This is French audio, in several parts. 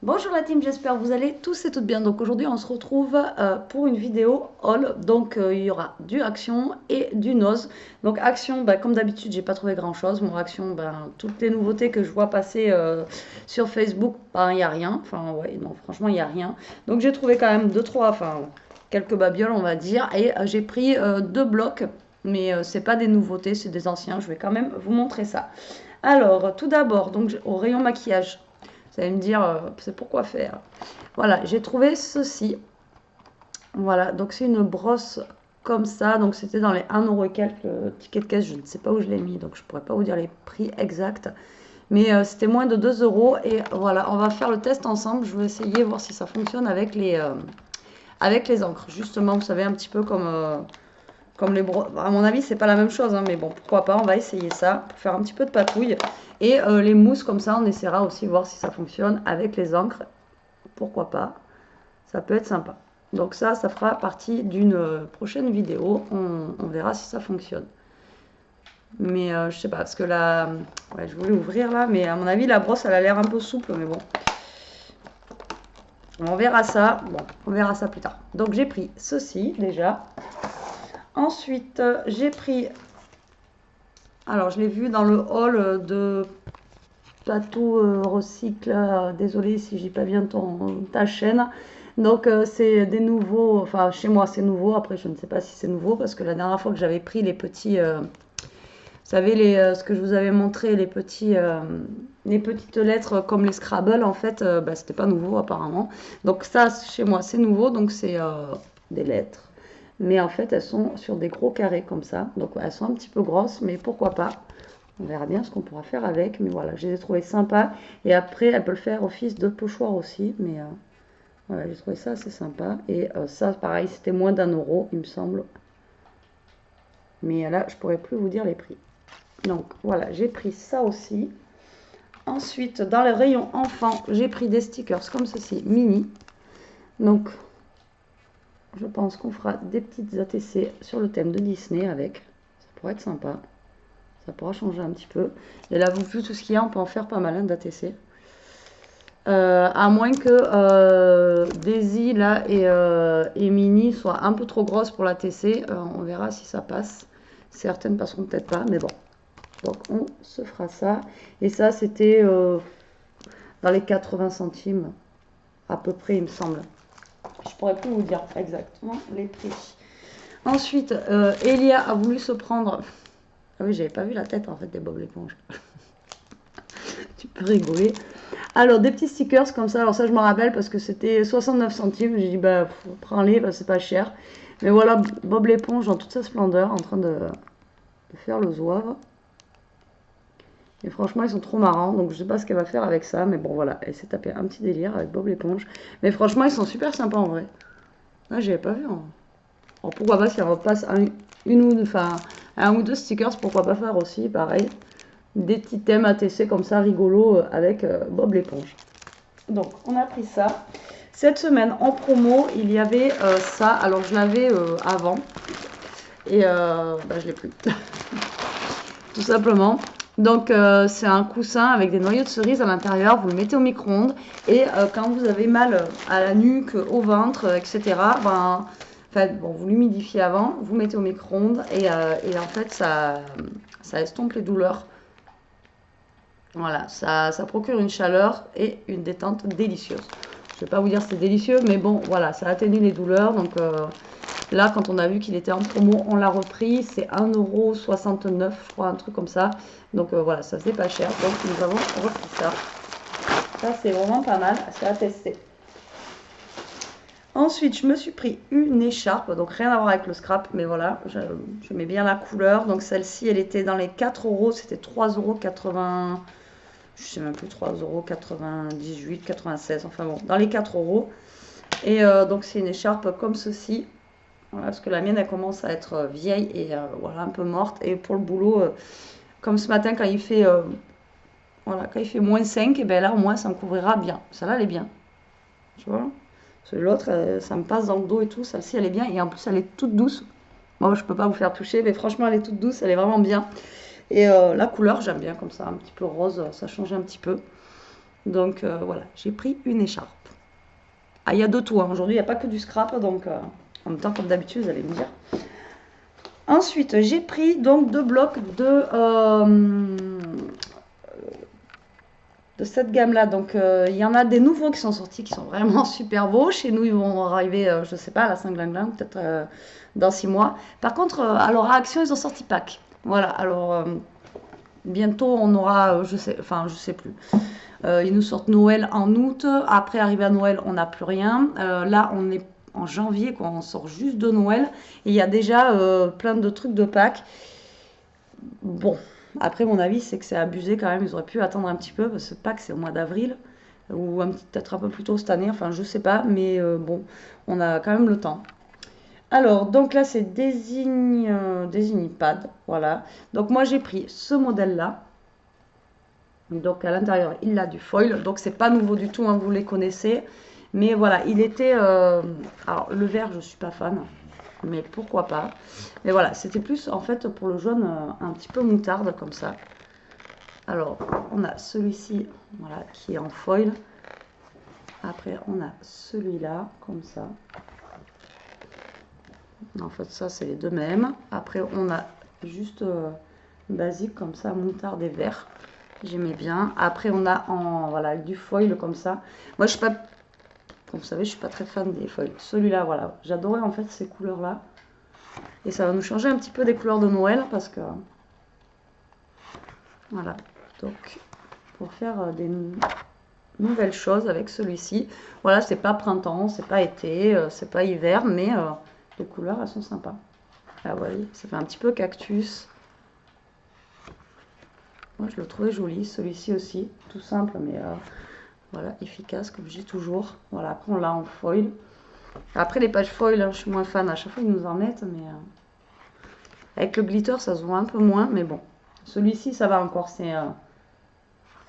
Bonjour la team, j'espère que vous allez tous et toutes bien. Donc aujourd'hui on se retrouve pour une vidéo haul. Donc il y aura du action et du nose. Donc action, comme d'habitude j'ai pas trouvé grand chose. Mon action, toutes les nouveautés que je vois passer sur Facebook, il n'y a rien. Enfin ouais, non franchement il n'y a rien. Donc j'ai trouvé quand même deux, trois, quelques babioles on va dire. Et j'ai pris deux blocs. Mais c'est pas des nouveautés, c'est des anciens. Je vais quand même vous montrer ça. Alors tout d'abord, donc au rayon maquillage. Vous allez me dire, c'est pourquoi faire. Voilà, j'ai trouvé ceci. Voilà, donc c'est une brosse comme ça. Donc c'était dans les 1 € et quelques ticket de caisse. Je ne sais pas où je l'ai mis, donc je ne pourrais pas vous dire les prix exacts. Mais c'était moins de 2 euros. Et voilà, on va faire le test ensemble. Je vais essayer, voir si ça fonctionne avec les encres. Justement, vous savez, un petit peu comme les brosses. À mon avis, c'est pas la même chose, hein, mais bon, pourquoi pas, on va essayer ça pour faire un petit peu de patouille. Et les mousses, comme ça, on essaiera aussi voir si ça fonctionne avec les encres. Pourquoi pas, ça peut être sympa. Donc ça fera partie d'une prochaine vidéo. On verra si ça fonctionne. Mais je sais pas, parce que là, ouais, je voulais ouvrir là, mais à mon avis, la brosse, elle a l'air un peu souple, mais bon. On verra ça, bon, on verra ça plus tard. Donc j'ai pris ceci déjà. Ensuite, j'ai pris, alors je l'ai vu dans le haul de Plateau Recycle, désolé si j'ai pas bien ta chaîne. Donc c'est des nouveaux, enfin chez moi c'est nouveau, après je ne sais pas si c'est nouveau parce que la dernière fois que j'avais pris les petits, vous savez ce que je vous avais montré, les petites lettres comme les Scrabble en fait, c'était pas nouveau apparemment. Donc ça chez moi c'est nouveau, donc c'est des lettres. Mais en fait elles sont sur des gros carrés comme ça, donc elles sont un petit peu grosses, mais pourquoi pas. On verra bien ce qu'on pourra faire avec, mais voilà, je les ai trouvées sympas. Et après, elle peut le faire office de pochoir aussi, mais voilà, j'ai trouvé ça assez sympa. Et ça, pareil, c'était moins d'1 €, il me semble. Mais là, je pourrais plus vous dire les prix. Donc voilà, j'ai pris ça aussi. Ensuite, dans les rayons enfants, j'ai pris des stickers comme ceci, mini. Donc, je pense qu'on fera des petites ATC sur le thème de Disney avec. Ça pourrait être sympa. Ça pourra changer un petit peu. Et là, vous vu tout ce qu'il y a, on peut en faire pas mal d'ATC. À moins que Daisy là et Minnie soient un peu trop grosses pour la TC. On verra si ça passe. Certaines passeront peut-être pas, mais bon. Donc on se fera ça. Et ça, c'était dans les 80 centimes à peu près, il me semble. Je pourrais plus vous dire exactement les prix. Ensuite, Elia a voulu se prendre. Ah oui, j'avais pas vu la tête en fait des Bob l'éponge. Tu peux rigoler. Alors, des petits stickers comme ça. Alors, ça, je me rappelle parce que c'était 69 centimes. J'ai dit, prends-les, c'est pas cher. Mais voilà, Bob l'éponge dans toute sa splendeur, en train de faire le zouave. Et franchement, ils sont trop marrants. Donc, je sais pas ce qu'elle va faire avec ça. Mais bon, voilà, elle s'est tapé un petit délire avec Bob l'éponge. Mais franchement, ils sont super sympas en vrai. Là, j'avais pas vu. Alors, pourquoi pas si on repasse un ou deux stickers, pourquoi pas faire aussi, pareil. Des petits thèmes ATC comme ça, rigolo, avec Bob l'éponge. Donc, on a pris ça. Cette semaine, en promo, il y avait ça. Alors, je l'avais avant. Et je l'ai plus. Tout simplement. Donc, c'est un coussin avec des noyaux de cerise à l'intérieur. Vous le mettez au micro-ondes. Et quand vous avez mal à la nuque, au ventre, etc., vous l'humidifiez avant. Vous mettez au micro-ondes. Et en fait, ça estompe les douleurs. Voilà, ça procure une chaleur et une détente délicieuse. Je ne vais pas vous dire c'est délicieux, mais bon, voilà, ça atténue les douleurs. Donc là, quand on a vu qu'il était en promo, on l'a repris. C'est 1,69 €, je crois, un truc comme ça. Donc voilà, ça faisait pas cher. Donc nous avons repris ça. Ça, c'est vraiment pas mal, c'est à tester. Ensuite, je me suis pris une écharpe, donc rien à voir avec le scrap, mais voilà, j'aimais bien la couleur. Donc celle-ci, elle était dans les 4 €, c'était 3,80 €. Je sais même plus, 3,98 €, 96 €, enfin bon, dans les 4 €. Et donc c'est une écharpe comme ceci. Voilà, parce que la mienne, elle commence à être vieille et voilà, un peu morte. Et pour le boulot, comme ce matin, quand il fait, voilà, quand il fait -5, et bien là, au moins, ça me couvrira bien. Celle-là, elle est bien. Tu vois? Parce que l'autre, ça me passe dans le dos et tout. Celle-ci, elle est bien. Et en plus, elle est toute douce. Moi, je peux pas vous faire toucher, mais franchement, elle est toute douce. Elle est vraiment bien. Et la couleur, j'aime bien comme ça, un petit peu rose. Ça change un petit peu. Donc voilà, j'ai pris une écharpe. Ah, il y a de tout, hein. Aujourd'hui, il n'y a pas que du scrap, donc en même temps, comme d'habitude, vous allez me dire. Ensuite, j'ai pris donc 2 blocs de cette gamme-là. Donc, il y en a des nouveaux qui sont sortis, qui sont vraiment super beaux. Chez nous, ils vont arriver, je ne sais pas, à la Saint-Glinglin, peut-être dans 6 mois. Par contre, alors à Action, ils ont sorti Pâques. Voilà, alors bientôt, on aura, je sais plus. Ils nous sortent Noël en août. Après, arrivé à Noël, on n'a plus rien. Là, on est en janvier, quoi. On sort juste de Noël. Et il y a déjà plein de trucs de Pâques. Bon, après, mon avis, c'est que c'est abusé quand même. Ils auraient pu attendre un petit peu, parce que Pâques, c'est au mois d'avril. Ou peut-être un peu plus tôt cette année. Enfin, je sais pas. Mais bon, on a quand même le temps. Alors, donc là, c'est désigne pad. Voilà. Donc, moi, j'ai pris ce modèle-là. Donc à l'intérieur, il a du foil. Donc c'est pas nouveau du tout, hein, vous les connaissez. Mais voilà, il était... alors le vert, je suis pas fan. Mais pourquoi pas. Mais voilà, c'était plus en fait pour le jaune un petit peu moutarde comme ça. Alors, on a celui-ci, voilà, qui est en foil. Après, on a celui-là, comme ça. En fait, ça, c'est les deux mêmes. Après, on a juste basique comme ça, moutarde et vert. J'aimais bien. Après, on a voilà, du foil comme ça. Moi, je suis pas, comme vous savez, je suis pas très fan des foils. Celui-là, voilà, j'adorais en fait ces couleurs-là. Et ça va nous changer un petit peu des couleurs de Noël parce que, voilà. Donc, pour faire des nouvelles choses avec celui-ci. Voilà, c'est pas printemps, c'est pas été, c'est pas hiver, mais les couleurs, elles sont sympas. Là, vous voyez, ça fait un petit peu cactus. Moi, je le trouvais joli. Celui-ci aussi, tout simple, mais voilà, efficace, comme je dis toujours. Voilà, après, on l'a en foil. Après, les pages foil, hein, je suis moins fan. À chaque fois, ils nous en mettent, mais avec le glitter, ça se voit un peu moins, mais bon. Celui-ci, ça va encore.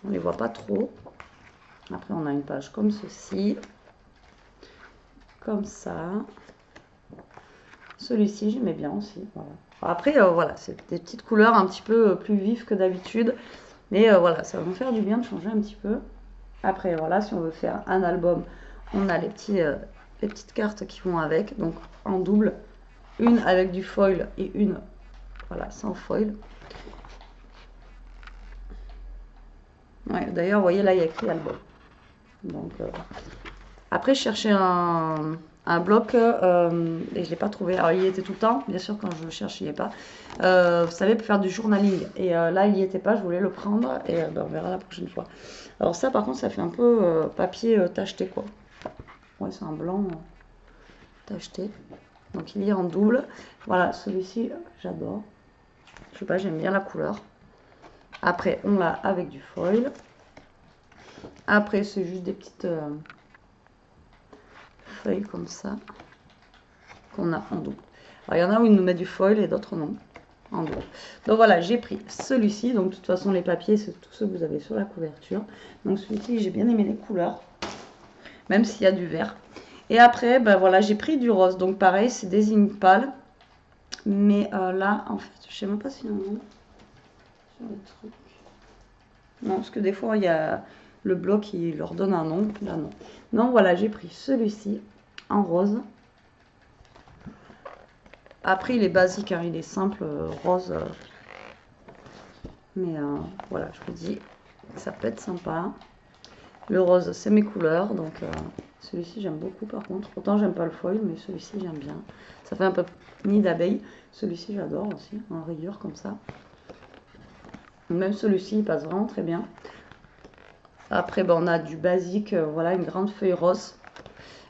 On les voit pas trop. Après, on a une page comme ceci. Comme ça. Celui-ci, j'aimais bien aussi. Voilà. Après, voilà, c'est des petites couleurs un petit peu plus vives que d'habitude. Mais voilà, ça va nous faire du bien de changer un petit peu. Après, voilà, si on veut faire un album, on a les petites cartes qui vont avec. Donc, en double, une avec du foil et une, voilà, sans foil. Ouais, d'ailleurs, vous voyez, là, il y a écrit album. Donc, après, je cherchais un bloc et je ne l'ai pas trouvé. Alors, il y était tout le temps. Bien sûr, quand je le cherche, il n'y est pas. Vous savez, pour faire du journaling. Et là, il n'y était pas. Je voulais le prendre. Et ben, on verra la prochaine fois. Alors ça, par contre, ça fait un peu papier tacheté, quoi. Ouais, c'est un blanc tacheté. Donc, il est en double. Voilà, celui-ci, j'adore. Je sais pas, j'aime bien la couleur. Après, on l'a avec du foil. Après, c'est juste des petites feuilles comme ça qu'on a en double. Alors, il y en a où ils nous mettent du foil et d'autres non. En double. Donc voilà, j'ai pris celui-ci. Donc de toute façon, les papiers, c'est tout ce que vous avez sur la couverture. Donc celui-ci, j'ai bien aimé les couleurs. Même s'il y a du vert. Et après, ben voilà, j'ai pris du rose. Donc pareil, c'est des signes pâles. Mais là, en fait, je sais même pas s'il y en a sur le truc. Non, parce que des fois, il y a le bloc qui leur donne un nom. Là, non. Donc voilà, j'ai pris celui-ci en rose. Après, il est basique, hein, il est simple, rose. Mais voilà, je vous dis, ça peut être sympa. Le rose, c'est mes couleurs, donc celui-ci, j'aime beaucoup par contre. Autant, j'aime pas le foil, mais celui-ci, j'aime bien. Ça fait un peu nid d'abeille. Celui-ci, j'adore aussi, en rayure comme ça. Même celui-ci, il passe vraiment très bien. Après, ben, on a du basique, voilà, une grande feuille rose.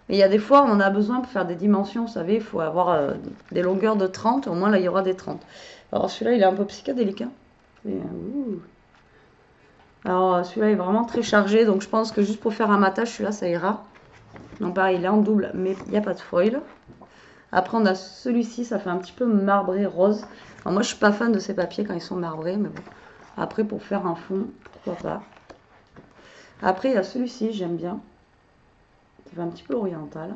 Mais il y a des fois, on en a besoin pour faire des dimensions, vous savez, il faut avoir des longueurs de 30, au moins là, il y aura des 30. Alors celui-là, il est un peu psychédélique. Hein. Alors celui-là est vraiment très chargé, donc je pense que juste pour faire un matage, celui-là, ça ira. Donc pareil, il est en double, mais il n'y a pas de foil. Après, on a celui-ci, ça fait un petit peu marbré rose. Alors moi, je suis pas fan de ces papiers quand ils sont marbrés, mais bon. Après, pour faire un fond, pourquoi pas. Après, il y a celui-ci, j'aime bien. Qui fait un petit peu oriental.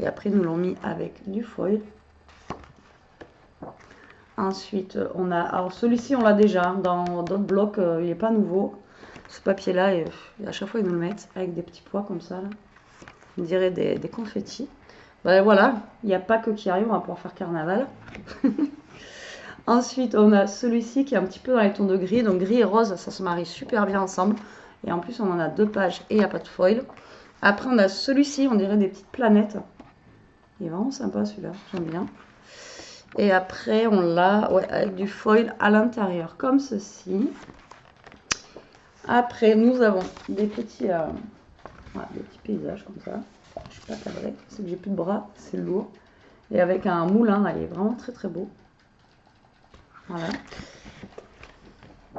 Et après, ils nous l'ont mis avec du foil. Ensuite, on a... Alors, celui-ci, on l'a déjà. Dans d'autres blocs, il n'est pas nouveau. ce papier là et à chaque fois ils nous le mettent avec des petits pois comme ça là. On dirait des confettis. Ben voilà, il n'y a pas que qui arrive, on va pouvoir faire carnaval. Ensuite on a celui-ci qui est un petit peu dans les tons de gris, donc gris et rose ça se marie super bien ensemble. Et en plus on en a 2 pages et il n'y a pas de foil. Après on a celui-ci, on dirait des petites planètes. Il est vraiment sympa celui-là, j'aime bien. Et après on l'a avec du foil à l'intérieur comme ceci. Après nous avons des petits, des petits paysages comme ça. Je suis pas cadrée, c'est que j'ai plus de bras, c'est lourd. Et avec un moulin, là, il est vraiment très très beau. Voilà.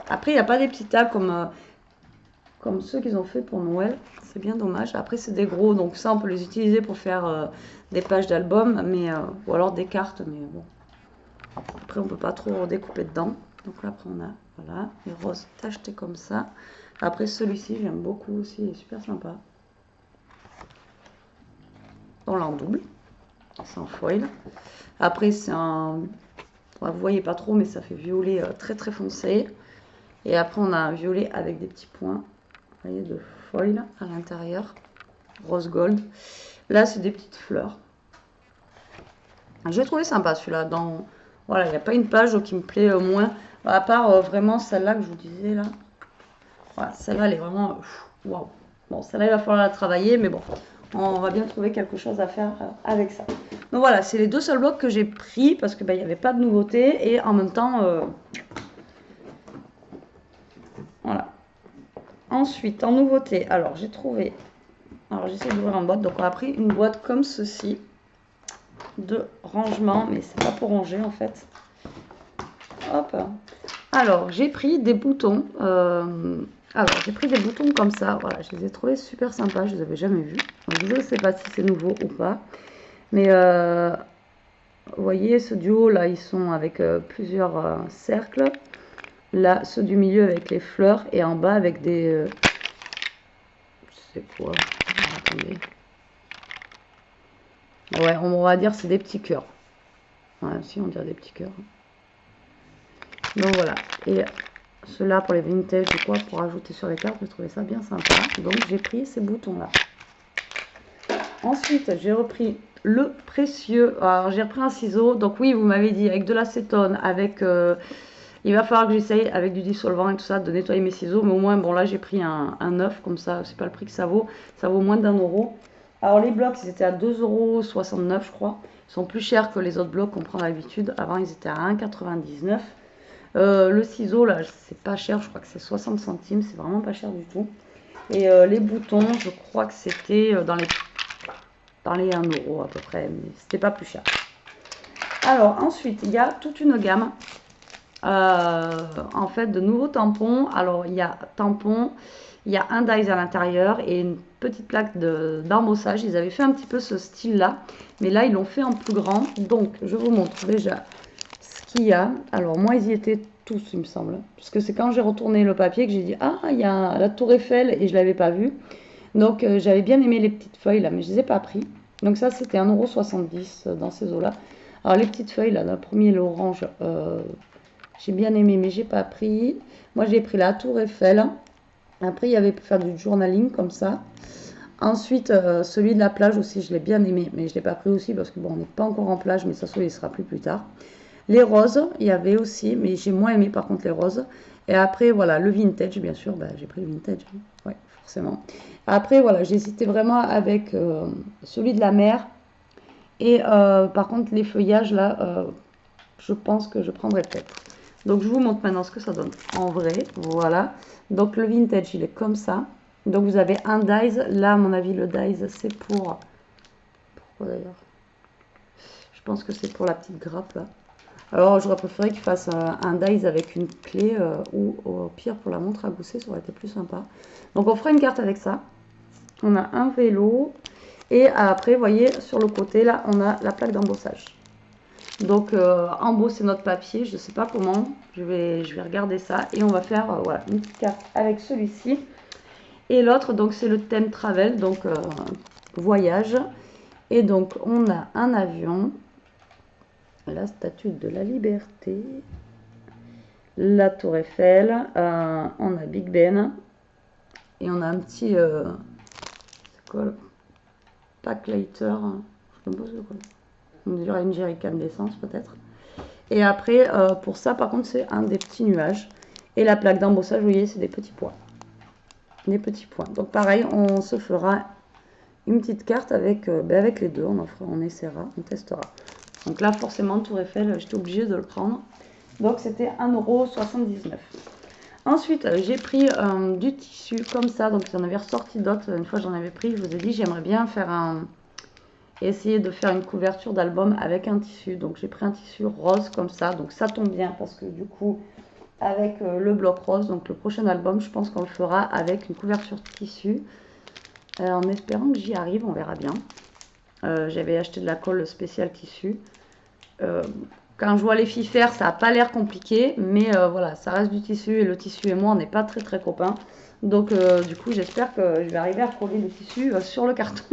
Après il n'y a pas des petits tas comme ceux qu'ils ont fait pour Noël. C'est bien dommage. Après c'est des gros, donc ça on peut les utiliser pour faire des pages d'album, mais ou alors des cartes, mais bon. Après on peut pas trop découper dedans. Donc là après on a voilà les roses tachetées comme ça. Après celui-ci j'aime beaucoup aussi, il est super sympa. On l'a en double, c'est en foil. Après c'est un, vous voyez pas trop mais ça fait violet très très foncé. Et après on a un violet avec des petits points, vous voyez, de foil à l'intérieur, rose gold. Là c'est des petites fleurs. J'ai trouvé sympa celui-là. Dans voilà, il n'y a pas une page qui me plaît moins, à part vraiment celle-là que je vous disais là. Voilà, celle-là elle est vraiment waouh. Bon, celle-là il va falloir la travailler, mais bon, on va bien trouver quelque chose à faire avec ça. Donc voilà, c'est les 2 seuls blocs que j'ai pris parce que il n'y avait pas de nouveauté et en même temps voilà. Ensuite en nouveauté, alors j'ai trouvé, alors j'essaie d'ouvrir en boîte, donc on a pris une boîte comme ceci de rangement, mais c'est pas pour ranger en fait. Hop. Alors j'ai pris des boutons. Alors j'ai pris des boutons comme ça. Voilà, je les ai trouvés super sympas. Je les avais jamais vus. Donc, je ne sais pas si c'est nouveau ou pas. Mais vous voyez, ce duo là, ils sont avec plusieurs cercles. Là, ceux du milieu avec les fleurs et en bas avec des. Je sais quoi. Attendez. Ouais, on va dire c'est des petits cœurs. Ouais, si on dirait des petits cœurs. Donc voilà. Et ceux-là pour les vintage ou quoi, pour ajouter sur les cartes, je trouvais ça bien sympa. Donc j'ai pris ces boutons-là. Ensuite, j'ai repris le précieux. Alors j'ai repris un ciseau. Donc oui, vous m'avez dit avec de l'acétone, avec... il va falloir que j'essaye avec du dissolvant et tout ça de nettoyer mes ciseaux. Mais au moins, bon là j'ai pris un neuf comme ça. C'est pas le prix que ça vaut. Ça vaut moins d'1 €. Alors les blocs, ils étaient à 2,69 € je crois. Ils sont plus chers que les autres blocs qu'on prend d'habitude. Avant, ils étaient à 1,99 €. Le ciseau là c'est pas cher, je crois que c'est 60 centimes, c'est vraiment pas cher du tout. Et les boutons je crois que c'était dans les 1 € à peu près, mais c'était pas plus cher. Alors ensuite il y a toute une gamme en fait de nouveaux tampons. Alors il y a tampons, il y a un dies à l'intérieur et une petite plaque d'embossage. Ils avaient fait un petit peu ce style là, mais là ils l'ont fait en plus grand. Donc je vous montre déjà qu'il y a. Alors moi ils y étaient tous il me semble, parce que c'est quand j'ai retourné le papier que j'ai dit ah il y a la tour Eiffel et je l'avais pas vu. Donc j'avais bien aimé les petites feuilles là, mais je les ai pas pris. Donc ça c'était 1,70 € dans ces eaux là. Alors les petites feuilles là, le premier l'orange, j'ai bien aimé mais j'ai pas pris. Moi j'ai pris la tour Eiffel. Après il y avait pour faire du journaling comme ça. Ensuite celui de la plage aussi je l'ai bien aimé, mais je l'ai pas pris aussi parce que bon on n'est pas encore en plage, mais ça il sera plus tard. Les roses, il y avait aussi, mais j'ai moins aimé par contre les roses. Et après, voilà, le vintage, bien sûr, j'ai pris le vintage, ouais, forcément. Après, voilà, j'hésitais vraiment avec celui de la mer. Et par contre, les feuillages, là, je pense que je prendrai peut-être. Donc, je vous montre maintenant ce que ça donne en vrai. Voilà. Donc, le vintage, il est comme ça. Donc, vous avez un dies. Là, à mon avis, le dies, c'est pour... Pourquoi d'ailleurs? Je pense que c'est pour la petite grappe, là. Alors j'aurais préféré qu'il fasse un dies avec une clé ou au pire pour la montre à gousset, ça aurait été plus sympa. Donc on fera une carte avec ça. On a un vélo et après vous voyez sur le côté là on a la plaque d'embossage. Donc embosser notre papier, je ne sais pas comment, je vais regarder ça et on va faire voilà, une petite carte avec celui-ci. Et l'autre donc c'est le thème travel, donc voyage. Et donc on a un avion. La statue de la liberté, la tour Eiffel, on a Big Ben, Et on a un petit... c'est quoi le pack lighter? Je me pose quoi. On dirait une jerrycan d'essence peut-être. Et après, pour ça, par contre, c'est un des petits nuages. Et la plaque d'embossage, vous voyez, c'est des petits points. Des petits points. Donc pareil, on se fera une petite carte avec, avec les deux. On essaiera, on testera. Donc là, forcément, Tour Eiffel, j'étais obligée de le prendre. Donc c'était 1,79 €. Ensuite, j'ai pris du tissu comme ça. Donc j'en avais ressorti d'autres. Une fois, j'en avais pris. Je vous ai dit, j'aimerais bien faire essayer de faire une couverture d'album avec un tissu. Donc j'ai pris un tissu rose comme ça. Donc ça tombe bien parce que du coup, avec le bloc rose, donc le prochain album, je pense qu'on le fera avec une couverture de tissu. En espérant que j'y arrive, on verra bien. J'avais acheté de la colle spéciale tissu. Quand je vois les filles faire, ça n'a pas l'air compliqué, mais voilà, ça reste du tissu et le tissu et moi, on n'est pas très très copains. Donc du coup, j'espère que je vais arriver à coller le tissu sur le carton.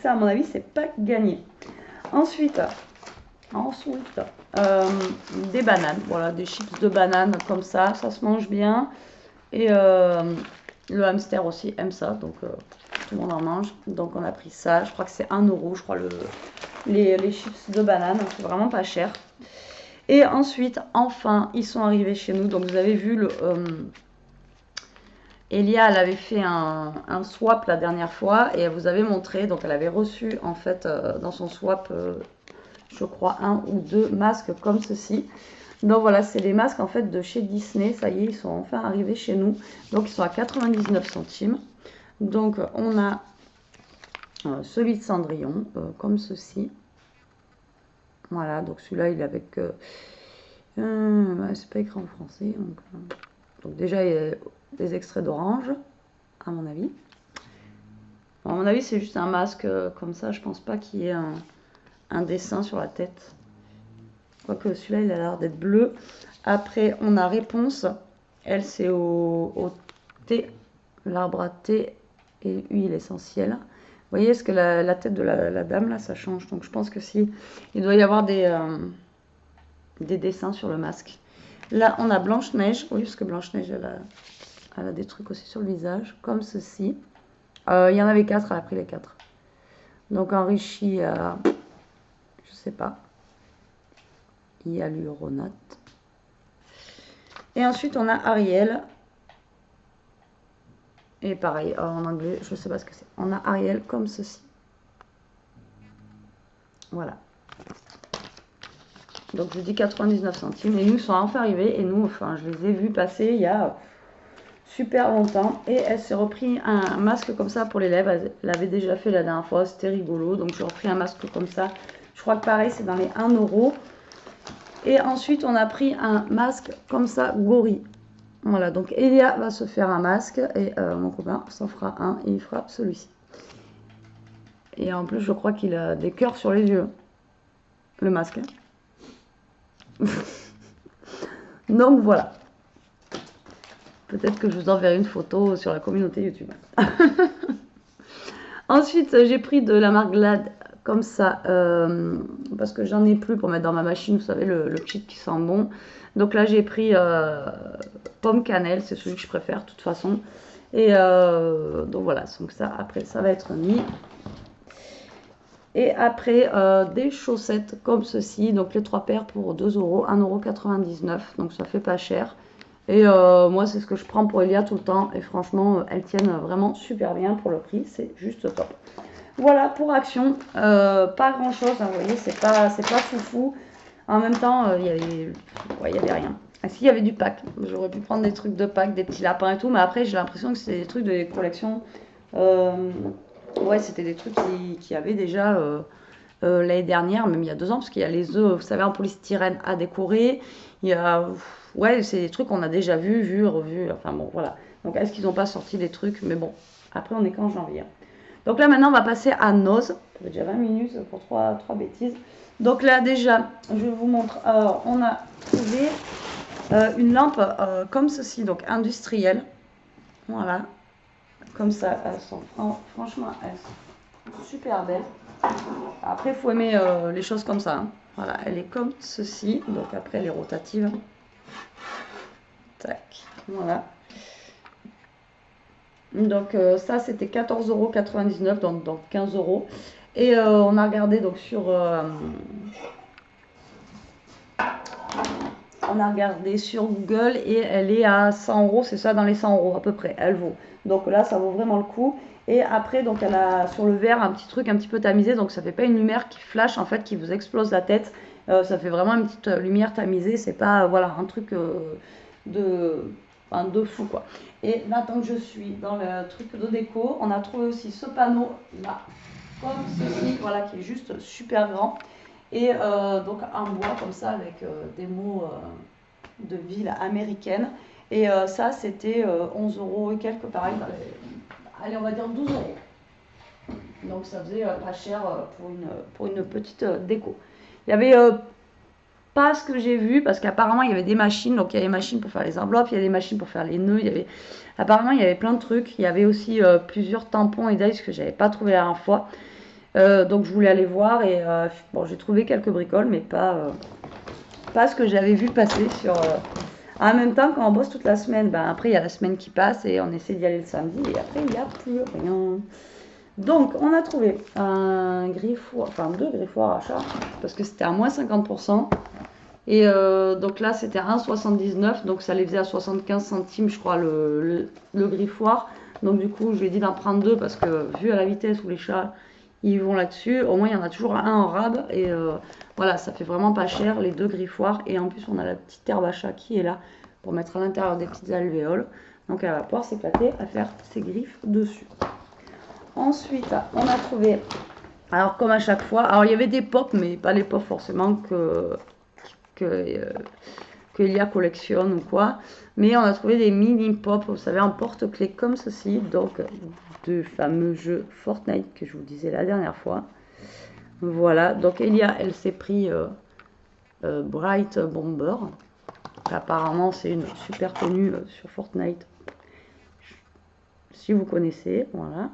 Ça, à mon avis, c'est pas gagné. Ensuite, des bananes. Voilà, des chips de bananes comme ça se mange bien. Et le hamster aussi aime ça, donc tout le monde en mange. Donc on a pris ça, je crois que c'est 1 €, je crois, les chips de banane, c'est vraiment pas cher. Et ensuite, enfin, ils sont arrivés chez nous. Donc vous avez vu, Elia, elle avait fait un swap la dernière fois et elle vous avait montré, donc elle avait reçu en fait dans son swap, je crois, 1 ou 2 masques comme ceci. Donc voilà, c'est les masques en fait de chez Disney. Ça y est, ils sont enfin arrivés chez nous. Donc ils sont à 99 centimes. Donc on a celui de Cendrillon, comme ceci. Voilà, donc celui-là, il est avec... c'est pas écrit en français. Donc déjà, il y a des extraits d'orange, à mon avis. Bon, à mon avis, c'est juste un masque comme ça. Je pense pas qu'il y ait un dessin sur la tête. Quoique celui-là, il a l'air d'être bleu. Après, on a Réponse. Elle, c'est au thé, l'arbre à thé et huile essentielle. Vous voyez, est-ce que la tête de la dame, là, ça change. Donc, je pense que si, il doit y avoir des dessins sur le masque. Là, on a Blanche-Neige. Oui, parce que Blanche-Neige, elle a des trucs aussi sur le visage, comme ceci. Il y en avait 4, elle a pris les 4. Donc, enrichi à, je sais pas, hyaluronate. Et ensuite, on a Ariel. Et pareil, en anglais, je ne sais pas ce que c'est. On a Ariel comme ceci. Voilà. Donc, je dis 99 centimes. Et nous, ils sont enfin arrivés. Et nous, enfin, je les ai vus passer il y a super longtemps. Et elle s'est repris un masque comme ça pour les lèvres. Elle l'avait déjà fait la dernière fois. C'était rigolo. Donc, j'ai repris un masque comme ça. Je crois que pareil, c'est dans les 1 €. Et ensuite, on a pris un masque comme ça, gorille. Voilà, donc Elia va se faire un masque et mon copain s'en fera un et il fera celui-ci. Et en plus, je crois qu'il a des cœurs sur les yeux, le masque. Donc voilà. Peut-être que je vous enverrai une photo sur la communauté YouTube. Ensuite, j'ai pris de la marque Glad comme ça, parce que j'en ai plus pour mettre dans ma machine, vous savez, le kit qui sent bon. Donc là, j'ai pris pomme cannelle, c'est celui que je préfère de toute façon. Et donc voilà, donc ça, après, ça va être mis. Et après, des chaussettes comme ceci, donc les 3 paires pour 2 €, 1,99 €, donc ça fait pas cher. Et moi, c'est ce que je prends pour Elia tout le temps. Et franchement, elles tiennent vraiment super bien pour le prix. C'est juste top. Voilà pour Action. Pas grand chose, hein, vous voyez, c'est pas foufou. En même temps, il y avait rien. Ah, si, il y avait du pack. J'aurais pu prendre des trucs de pack, des petits lapins et tout. Mais après, j'ai l'impression que c'est des trucs de collection. Ouais, c'était des trucs qui avaient déjà l'année dernière, même il y a 2 ans, parce qu'il y a les œufs, vous savez, en polystyrène à décorer. Il y a... Ouais, c'est des trucs qu'on a déjà vus, revus. Enfin bon, voilà. Donc, est-ce qu'ils n'ont pas sorti des trucs? Mais bon, après, on est qu'en janvier. Donc là, maintenant, on va passer à Nose. Ça fait déjà 20 minutes pour 3 bêtises. Donc là, déjà, je vous montre. On a trouvé une lampe comme ceci, donc industrielle. Voilà. Comme ça, elles sont, franchement, elles sont super belles. Après, il faut aimer les choses comme ça. Hein. Voilà, elle est comme ceci. Donc après, elle est rotative. Tac, voilà. Donc ça c'était 14,99 €, donc 15 euros. Et on a regardé donc on a regardé sur Google et elle est à 100 euros, c'est ça, dans les 100 euros à peu près, elle vaut. Donc là, ça vaut vraiment le coup. Et après, donc elle a sur le verre un petit truc un petit peu tamisé, donc ça fait pas une lumière qui flash en fait, qui vous explose la tête. Ça fait vraiment une petite lumière tamisée, c'est pas voilà un truc de, enfin, de fou quoi. Et là, tant que je suis dans le truc de déco, on a trouvé aussi ce panneau là, comme ceci, voilà, qui est juste super grand. Et donc en bois comme ça avec des mots de ville américaine. Et ça c'était 11 euros et quelques, pareil, allez on va dire 12 euros. Donc ça faisait pas cher pour une petite déco. Il y avait pas ce que j'ai vu parce qu'apparemment il y avait des machines, donc il y a des machines pour faire les enveloppes, il y a des machines pour faire les nœuds, apparemment il y avait plein de trucs, il y avait aussi plusieurs tampons et dies que j'avais pas trouvé la dernière fois. Donc je voulais aller voir et bon, j'ai trouvé quelques bricoles, mais pas ce que j'avais vu passer sur. En même temps, quand on bosse toute la semaine, ben après il y a la semaine qui passe et on essaie d'y aller le samedi et après il n'y a plus rien. Donc on a trouvé un griffoir, enfin 2 griffoirs à chat parce que c'était à moins 50%. Et donc là c'était à 1,79, donc ça les faisait à 75 centimes je crois le griffoir. Donc du coup je lui ai dit d'en prendre 2 parce que vu à la vitesse où les chats ils vont là-dessus, au moins il y en a toujours un en rab. Et voilà, ça fait vraiment pas cher les 2 griffoirs. Et en plus on a la petite herbe à chat qui est là pour mettre à l'intérieur des petites alvéoles. Donc elle va pouvoir s'éclater à faire ses griffes dessus. Ensuite on a trouvé, alors comme à chaque fois, alors il y avait des pops mais pas les pops forcément que Elia collectionne ou quoi, mais on a trouvé des mini pop, vous savez, en porte-clés comme ceci, donc du fameux jeu Fortnite que je vous disais la dernière fois. Voilà, donc Elia elle s'est pris Bright Bomber, donc, apparemment c'est une super connue sur Fortnite si vous connaissez, voilà.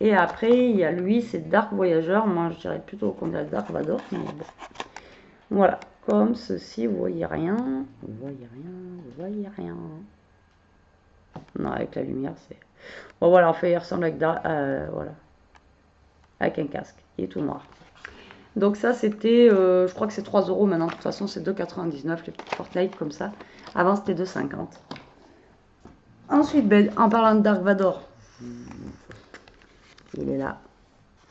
Et après il y a lui, c'est Dark Voyageur, moi je dirais plutôt qu'on dirait Dark Vador, mais bon. Voilà, comme ceci, vous voyez rien, vous voyez rien, vous voyez rien. Non, avec la lumière, c'est... Bon, voilà, en fait, il ressemble avec, voilà, avec un casque, il est tout noir. Donc ça, c'était, je crois que c'est 3 euros maintenant, de toute façon, c'est 2,99 les petites Fortnite comme ça. Avant, c'était 2,50. Ensuite, ben, en parlant de Dark Vador, il est là.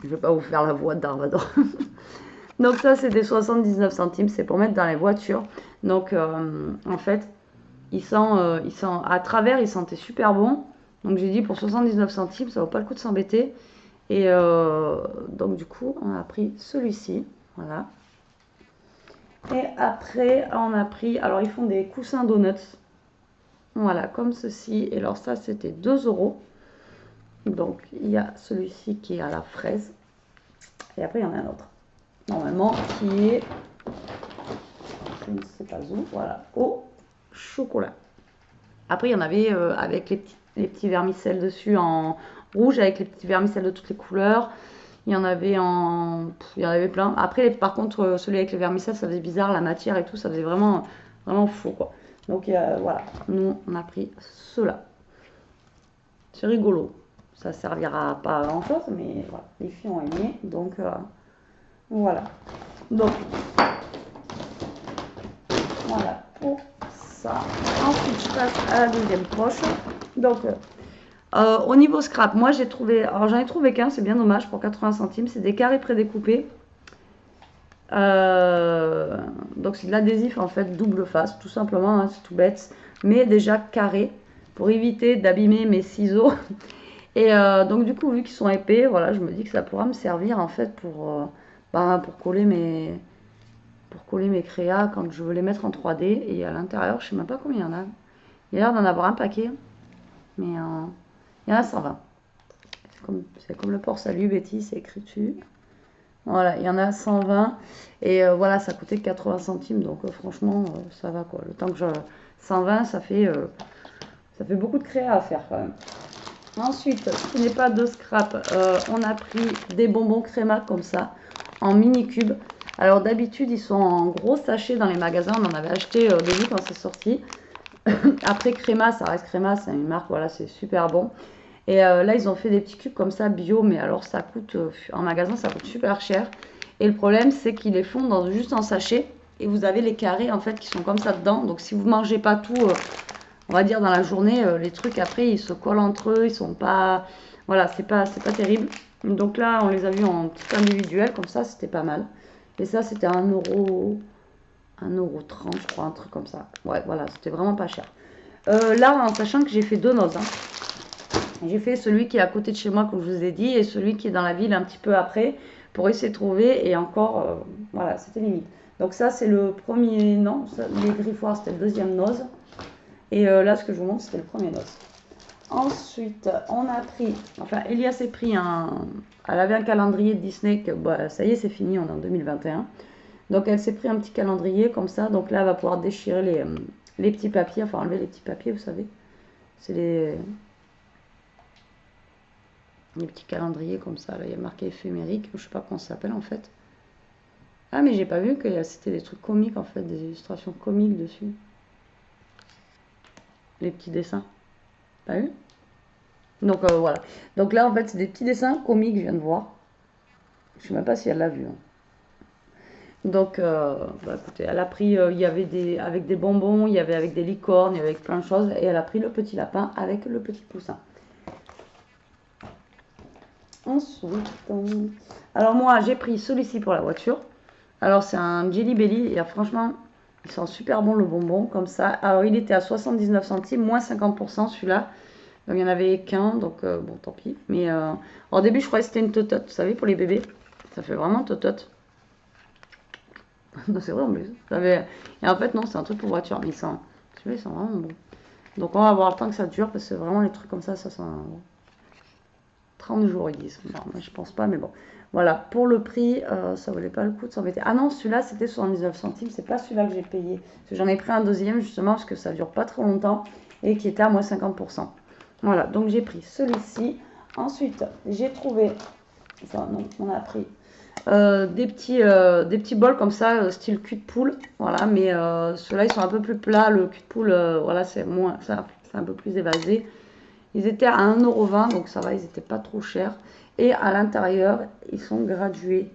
Je ne vais pas vous faire la voix de Dark Vador. Donc ça, c'est des 79 centimes, c'est pour mettre dans les voitures. Donc, en fait, il sent à travers, il sentait super bon. Donc j'ai dit pour 79 centimes, ça vaut pas le coup de s'embêter. Et donc du coup, on a pris celui-ci, voilà. Et après, on a pris, alors ils font des coussins donuts, voilà, comme ceci. Et alors ça, c'était 2 euros. Donc il y a celui-ci qui est à la fraise. Et après, il y en a un autre, normalement, qui est, je ne sais pas où, voilà, au chocolat. Après, il y en avait avec les petits vermicelles dessus en rouge, avec les petits vermicelles de toutes les couleurs. Il y en avait il y en avait plein. Après, par contre, celui avec les vermicelles, ça faisait bizarre, la matière et tout, ça faisait vraiment, vraiment faux, quoi. Donc, voilà, nous, on a pris ceux-là. C'est rigolo. Ça servira pas à grand-chose, mais voilà, les filles ont aimé. Donc, voilà. Donc, voilà pour ça. Ensuite, je passe à la deuxième poche. Donc, au niveau scrap, moi j'ai trouvé, alors j'en ai trouvé qu'un, c'est bien dommage, pour 80 centimes. C'est des carrés prédécoupés. Donc c'est de l'adhésif en fait, double face, tout simplement, hein, c'est tout bête. Mais déjà carré, pour éviter d'abîmer mes ciseaux. Et donc du coup, vu qu'ils sont épais, voilà, je me dis que ça pourra me servir en fait pour coller mes créas quand je veux les mettre en 3D. Et à l'intérieur, je sais même pas combien il y en a. Il y a l'air d'en avoir un paquet, mais il y en a 120. C'est comme le port salut Betty, c'est écrit dessus. Voilà, il y en a 120. Et voilà, ça coûtait 80 centimes, donc franchement, ça va quoi. Le temps que 120, ça fait beaucoup de créa à faire quand même. Ensuite, ce qui n'est pas de scrap, on a pris des bonbons créma comme ça, en mini cubes. Alors d'habitude, ils sont en gros sachets dans les magasins. On en avait acheté au début quand c'est sorti. Après, Créma, ça reste Créma, c'est une marque, voilà, c'est super bon. Et là, ils ont fait des petits cubes comme ça, bio, mais alors ça coûte, en magasin, ça coûte super cher. Et le problème, c'est qu'ils les font juste en sachet. Et vous avez les carrés, en fait, qui sont comme ça dedans. Donc, si vous ne mangez pas tout, on va dire, dans la journée, les trucs, après, ils se collent entre eux. Ils sont pas... Voilà, c'est pas terrible. Donc là, on les a vus en petit individuel, comme ça, c'était pas mal. Et ça, c'était 1,30 €, je crois, un truc comme ça. Ouais, voilà, c'était vraiment pas cher. Là, en sachant que j'ai fait 2 noz. Hein. J'ai fait celui qui est à côté de chez moi, comme je vous ai dit, et celui qui est dans la ville un petit peu après, pour essayer de trouver. Et encore, voilà, c'était limite. Donc ça, c'est le premier, non, ça, les griffoirs, c'était le deuxième noz. Et là, ce que je vous montre, c'était le premier noz. Ensuite, on a pris, enfin, Elia s'est pris elle avait un calendrier de Disney, que bah, ça y est, c'est fini, on est en 2021. Donc elle s'est pris un petit calendrier comme ça, donc là, elle va pouvoir déchirer les petits papiers, enfin enlever les petits papiers, vous savez. C'est les petits calendriers comme ça, là, il y a marqué éphémérique, je sais pas comment ça s'appelle en fait. Ah, mais j'ai pas vu que c'était des trucs comiques en fait, des illustrations comiques dessus. Les petits dessins. T'as vu? Donc voilà. Donc là en fait c'est des petits dessins comiques, je viens de voir. Je sais même pas si elle l'a vu. Hein. Donc bah, écoutez, elle a pris, il y avait avec des bonbons, il y avait avec des licornes, il y avait avec plein de choses. Et elle a pris le petit lapin avec le petit poussin. Ensuite, alors moi j'ai pris celui-ci pour la voiture. Alors c'est un Jelly Belly et franchement il sent super bon le bonbon comme ça. Alors il était à 79 centimes, moins 50% celui-là. Donc il n'y en avait qu'un, donc bon tant pis. Mais au début je croyais que c'était une totote, vous savez, pour les bébés. Ça fait vraiment totote. Non, c'est vrai en plus. Et en fait non, c'est un truc pour voiture, mais celui-là il sent vraiment bon. Donc on va voir le temps que ça dure parce que vraiment les trucs comme ça sent 30 jours ils disent. Non, moi je pense pas, mais bon. Voilà, pour le prix, ça valait pas le coup de s'embêter. Ah non, celui-là c'était 79 centimes, c'est pas celui-là que j'ai payé. Parce que j'en ai pris un deuxième justement parce que ça dure pas trop longtemps et qui était à moins 50%. Voilà, donc j'ai pris celui-ci. Ensuite, j'ai trouvé, enfin non, on a pris des petits bols comme ça, style cul de poule. Voilà, mais ceux-là ils sont un peu plus plats. Le cul de poule, voilà, c'est un peu plus évasé. Ils étaient à 1,20 €, donc ça va, ils n'étaient pas trop chers. Et à l'intérieur, ils sont gradués.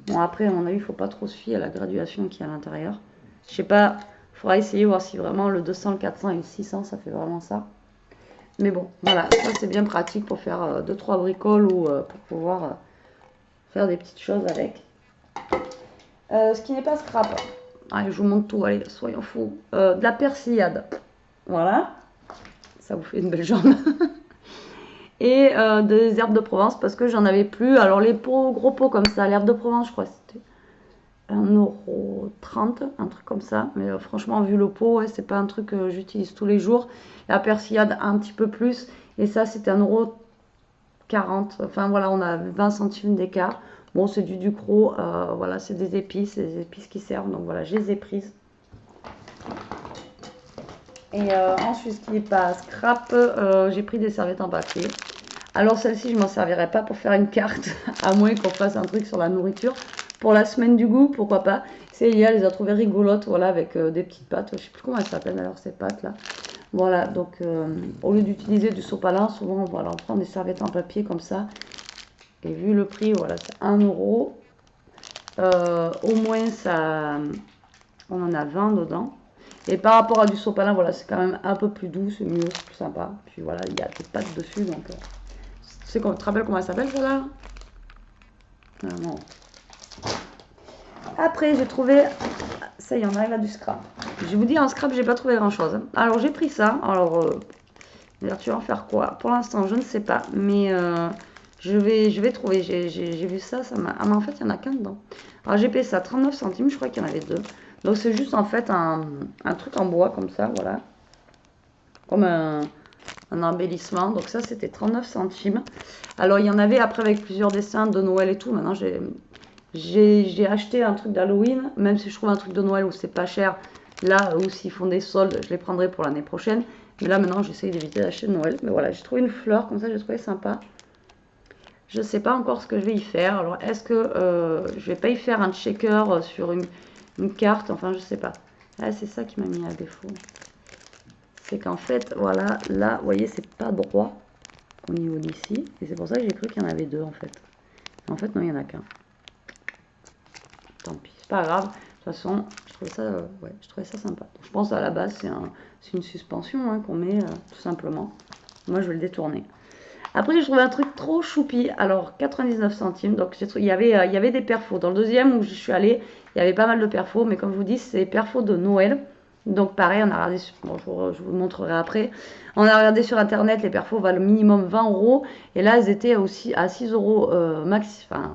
Bon, après, à mon avis, il ne faut pas trop se fier à la graduation qui est à l'intérieur. Je sais pas, il faudra essayer, voir si vraiment le 200, le 400 et le 600, ça fait vraiment ça. Mais bon, voilà, ça c'est bien pratique pour faire 2-3 bricoles ou pour pouvoir faire des petites choses avec. Ce qui n'est pas scrap. Allez, je vous montre tout, allez, soyons fous. De la persillade. Voilà. Ça vous fait une belle jambe. Et des herbes de Provence parce que j'en avais plus. Alors les pots, gros pots comme ça, l'herbe de Provence, je crois que c'était 1,30 €, un truc comme ça. Mais franchement, vu le pot, ouais, c'est pas un truc que j'utilise tous les jours. La persillade, un petit peu plus. Et ça, c'était 1,40 €. Enfin voilà, on a 20 centimes d'écart. Bon, c'est du ducros. Voilà, c'est des épices qui servent. Donc voilà, je les ai prises. Et ensuite, ce qui n'est pas scrap, j'ai pris des serviettes en papier. Alors celle-ci, je ne m'en servirai pas pour faire une carte, à moins qu'on fasse un truc sur la nourriture. Pour la semaine du goût, pourquoi pas. Célia les a trouvées rigolotes, voilà, avec des petites pâtes. Je ne sais plus comment elles s'appellent d'ailleurs, ces pâtes-là. Voilà, donc au lieu d'utiliser du sopalin, souvent, voilà, on prend des serviettes en papier comme ça. Et vu le prix, voilà, c'est 1 €. Au moins, ça, on en a 20 dedans. Et par rapport à du sopalin, voilà, c'est quand même un peu plus doux, c'est mieux, c'est plus sympa. Puis voilà, il y a des pâtes dessus, donc... tu te rappelles comment elle s'appelle, celle-là? Non. Après, j'ai trouvé... Ça y est, on arrive à du scrap. Je vous dis, en scrap, j'ai pas trouvé grand-chose. Alors, j'ai pris ça. Alors, d'ailleurs, tu vas en faire quoi? Pour l'instant, je ne sais pas. Mais je vais trouver. J'ai vu ça. Ah, mais en fait, il y en a qu'un dedans. Alors, j'ai payé ça 39 centimes. Je crois qu'il y en avait deux. Donc, c'est juste, en fait, un truc en bois, comme ça, voilà. Comme un embellissement. Donc, ça, c'était 39 centimes. Alors, il y en avait après avec plusieurs dessins de Noël et tout. Maintenant, j'ai acheté un truc d'Halloween, même si je trouve un truc de Noël où c'est pas cher, là où s'ils font des soldes, je les prendrai pour l'année prochaine. Mais là maintenant j'essaye d'éviter d'acheter de Noël. Mais voilà, j'ai trouvé une fleur comme ça, j'ai trouvé sympa. Je sais pas encore ce que je vais y faire. Alors est-ce que je vais pas y faire un checker sur une carte, enfin je sais pas. Ah, c'est ça qui m'a mis à défaut. C'est qu'en fait, voilà, là, vous voyez, c'est pas droit. au niveau d'ici. Et c'est pour ça que j'ai cru qu'il y en avait deux en fait. En fait, non, il n'y en a qu'un. Tant pis, c'est pas grave. De toute façon, je trouvais ça sympa. Je pense à la base, c'est une suspension hein, qu'on met tout simplement. Moi, je vais le détourner. Après, j'ai trouvé un truc trop choupi. Alors, 99 centimes. Donc, il y avait des perfos. Dans le deuxième où je suis allée, il y avait pas mal de perfos. Mais comme je vous dis, c'est des perfos de Noël. Donc, pareil, on a regardé. Bon, je vous le montrerai après. On a regardé sur internet. Les perfos valent minimum 20 euros. Et là, elles étaient aussi à 6 euros max. Enfin,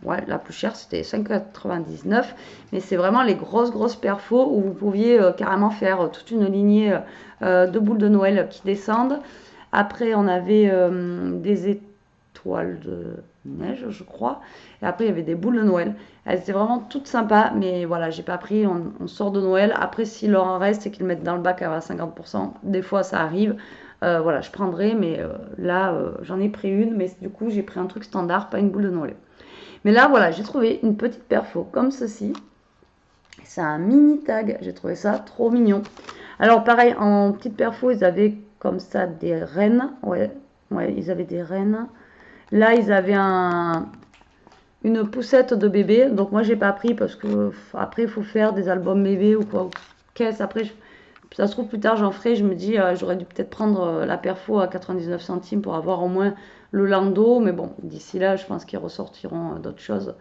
ouais, la plus chère, c'était 5,99 €. Mais c'est vraiment les grosses perfos où vous pouviez carrément faire toute une lignée de boules de Noël qui descendent. Après, on avait des étoiles de neige, je crois. Et après, il y avait des boules de Noël. Elles étaient vraiment toutes sympas. Mais voilà, j'ai pas pris. On sort de Noël. Après, s'il leur en reste et qu'ils le mettent dans le bac à 50%, des fois, ça arrive. Voilà, je prendrai. Mais là, j'en ai pris une. Mais du coup, j'ai pris un truc standard, pas une boule de Noël. Mais là, voilà, j'ai trouvé une petite perfo comme ceci. C'est un mini tag. J'ai trouvé ça trop mignon. Alors, pareil, en petite perfo, ils avaient comme ça des rennes. Ouais, ils avaient des rennes. Là, ils avaient une poussette de bébé. Donc, moi, j'ai pas pris parce que après, il faut faire des albums bébé ou quoi. Qu'est-ce après, ça se trouve plus tard, j'en ferai. Je me dis, j'aurais dû peut-être prendre la perfo à 99 centimes pour avoir au moins le landau. Mais bon, d'ici là, je pense qu'ils ressortiront d'autres choses.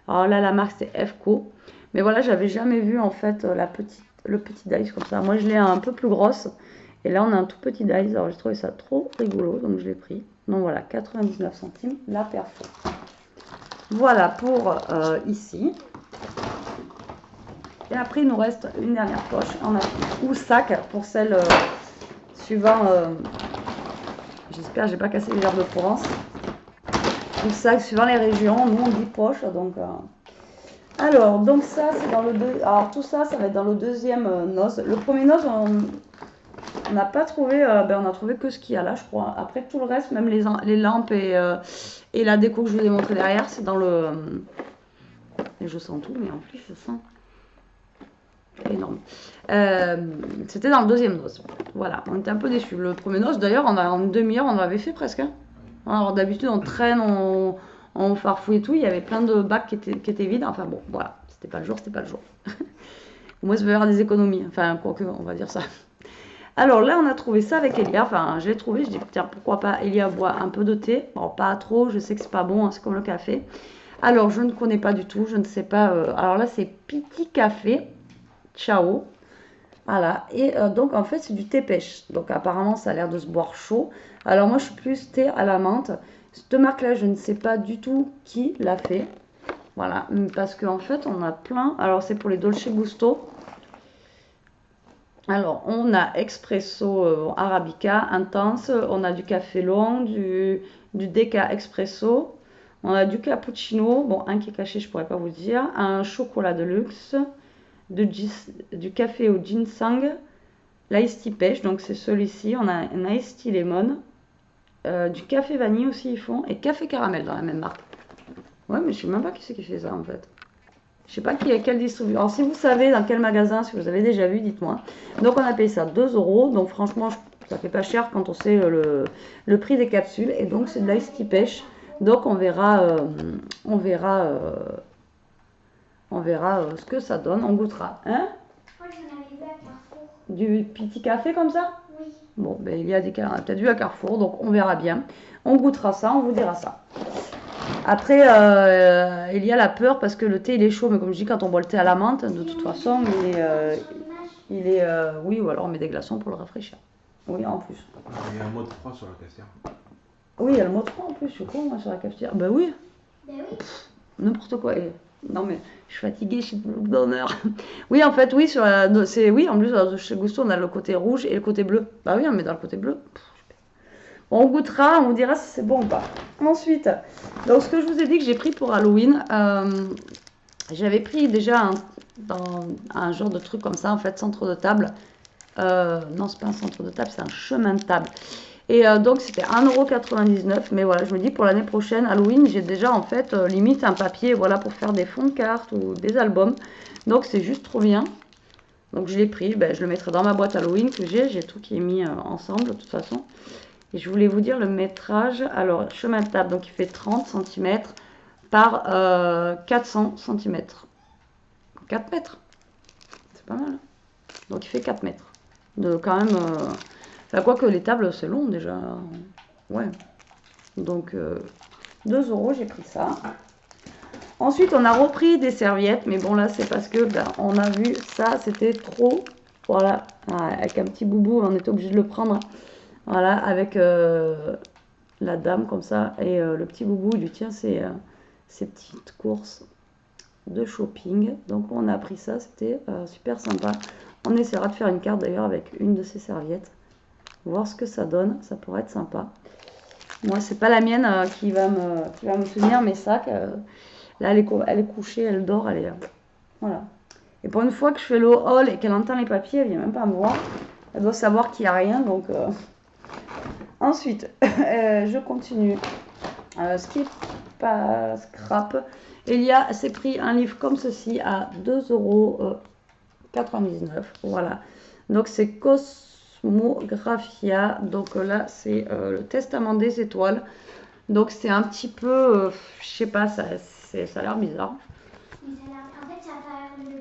Alors là, la marque, c'est FCO. Mais voilà, j'avais jamais vu en fait le petit dice comme ça. Moi, je l'ai un peu plus grosse. Et là, on a un tout petit dice. Alors, j'ai trouvé ça trop rigolo. Donc, je l'ai pris. Donc, voilà, 99 centimes, la perfo. Voilà pour ici. Et après, il nous reste une dernière poche. Ou sac pour celle suivant. J'espère que j'ai pas cassé les herbes de Provence. Ou sac suivant les régions. Nous, on dit poche. Donc, alors, donc ça, c'est dans le deux. Alors, tout ça, ça va être dans le deuxième noce. Le premier noce, on n'a pas trouvé, on a trouvé que ce qu'il y a là, je crois. Après, tout le reste, même les lampes et la déco que je vous ai montré derrière, c'est dans le... et je sens tout, mais en plus, je sens... énorme. C'était dans le deuxième noce. Voilà, on était un peu déçus. Le premier noce, d'ailleurs, en une demi-heure, on l'avait fait presque. Hein. Alors, d'habitude, on traîne, on farfouille et tout. Il y avait plein de bacs qui étaient vides. Enfin, bon, voilà. C'était pas le jour, c'était pas le jour. Moi, ça veut faire des économies. Enfin, quoique, on va dire ça. Alors là, on a trouvé ça avec Elia. Enfin, je l'ai trouvé. Je dis, tiens, pourquoi pas. Elia boit un peu de thé. Bon, pas trop. Je sais que c'est pas bon. Hein, c'est comme le café. Alors, je ne connais pas du tout. Je ne sais pas. Alors là, c'est Piti Café. Ciao. Voilà. Et donc, en fait, c'est du thé pêche. Donc, apparemment, ça a l'air de se boire chaud. Alors, moi, je suis plus thé à la menthe. Cette marque-là, je ne sais pas du tout qui l'a fait. Voilà. Parce qu'en fait, on a plein. Alors, c'est pour les Dolce Gusto. Alors, on a Expresso Arabica intense, on a du café long, du Deca Expresso, on a du cappuccino, bon, un qui est caché, je pourrais pas vous dire, un chocolat de luxe, du café au ginseng, l'ice tea pêche, donc c'est celui-ci, on a un ice tea lemon, du café vanille aussi ils font, et café caramel dans la même marque. Ouais, mais je sais même pas qui c'est qui fait ça en fait. Je sais pas quel distributeur. Alors, si vous savez dans quel magasin, si vous avez déjà vu, dites-moi. Donc, on a payé ça 2 €. Donc, franchement, ça fait pas cher quand on sait le prix des capsules. Et donc, c'est de l'ice tea pêche. Donc, on verra ce que ça donne. On goûtera. Hein? Moi, j'en avais vu à Carrefour. Du petit café comme ça? Oui. Bon, ben, il y a on a peut-être vu à Carrefour. Donc, on verra bien. On goûtera ça, on vous dira ça. Après, il y a la peur parce que le thé il est chaud, mais comme je dis, quand on boit le thé à la menthe, de toute façon, oui, ou alors on met des glaçons pour le rafraîchir. Oui, en plus. Il y a un mode froid sur la cafetière. Oui, il y a le mot de froid en plus, je suis con, moi, sur la cafetière. Ben oui, Ben oui. n'importe quoi. Non, mais je suis fatiguée, je suis d'honneur. Oui, en fait, oui, oui, en plus, chez Gusto, on a le côté rouge et le côté bleu. Bah oui, on met dans le côté bleu. On goûtera, on vous dira si c'est bon ou pas. Ensuite, donc ce que je vous ai dit que j'ai pris pour Halloween, j'avais pris déjà un genre de truc comme ça, en fait, centre de table. Non, c'est pas un centre de table, c'est un chemin de table. Et donc, c'était 1,99 €. Mais voilà, je me dis pour l'année prochaine, Halloween, j'ai déjà en fait limite un papier voilà, pour faire des fonds de cartes ou des albums. Donc, c'est juste trop bien. Donc, je l'ai pris. Ben, je le mettrai dans ma boîte Halloween que j'ai. J'ai tout qui est mis ensemble de toute façon. Et je voulais vous dire le métrage. Alors, chemin de table, donc il fait 30 cm par 400 cm. 4 mètres. C'est pas mal. Donc il fait 4 mètres. De quand même. Enfin, quoique les tables, c'est long déjà. Ouais. Donc 2 € j'ai pris ça. Ensuite, on a repris des serviettes. Mais bon, là, c'est parce que ben, on a vu ça, c'était trop. Voilà. Avec un petit boubou, on était obligé de le prendre. Voilà, avec la dame comme ça. Et le petit boubou, il lui tient ses petites courses de shopping. Donc on a pris ça, c'était super sympa. On essaiera de faire une carte d'ailleurs avec une de ces serviettes. Voir ce que ça donne, ça pourrait être sympa. Moi, c'est pas la mienne qui va me tenir mes sacs. Là, elle est couchée, elle dort, elle est... voilà. Et pour une fois que je fais le haul et qu'elle entend les papiers, elle vient même pas me voir. Elle doit savoir qu'il n'y a rien, donc... Ensuite, je continue. Ce qui est pas scrap. Elia s'est pris un livre comme ceci à 2,99 €. Voilà. Donc c'est Cosmographia. Donc là, c'est le Testament des étoiles. Donc c'est un petit peu, je sais pas, ça a l'air bizarre. En fait, ça parle des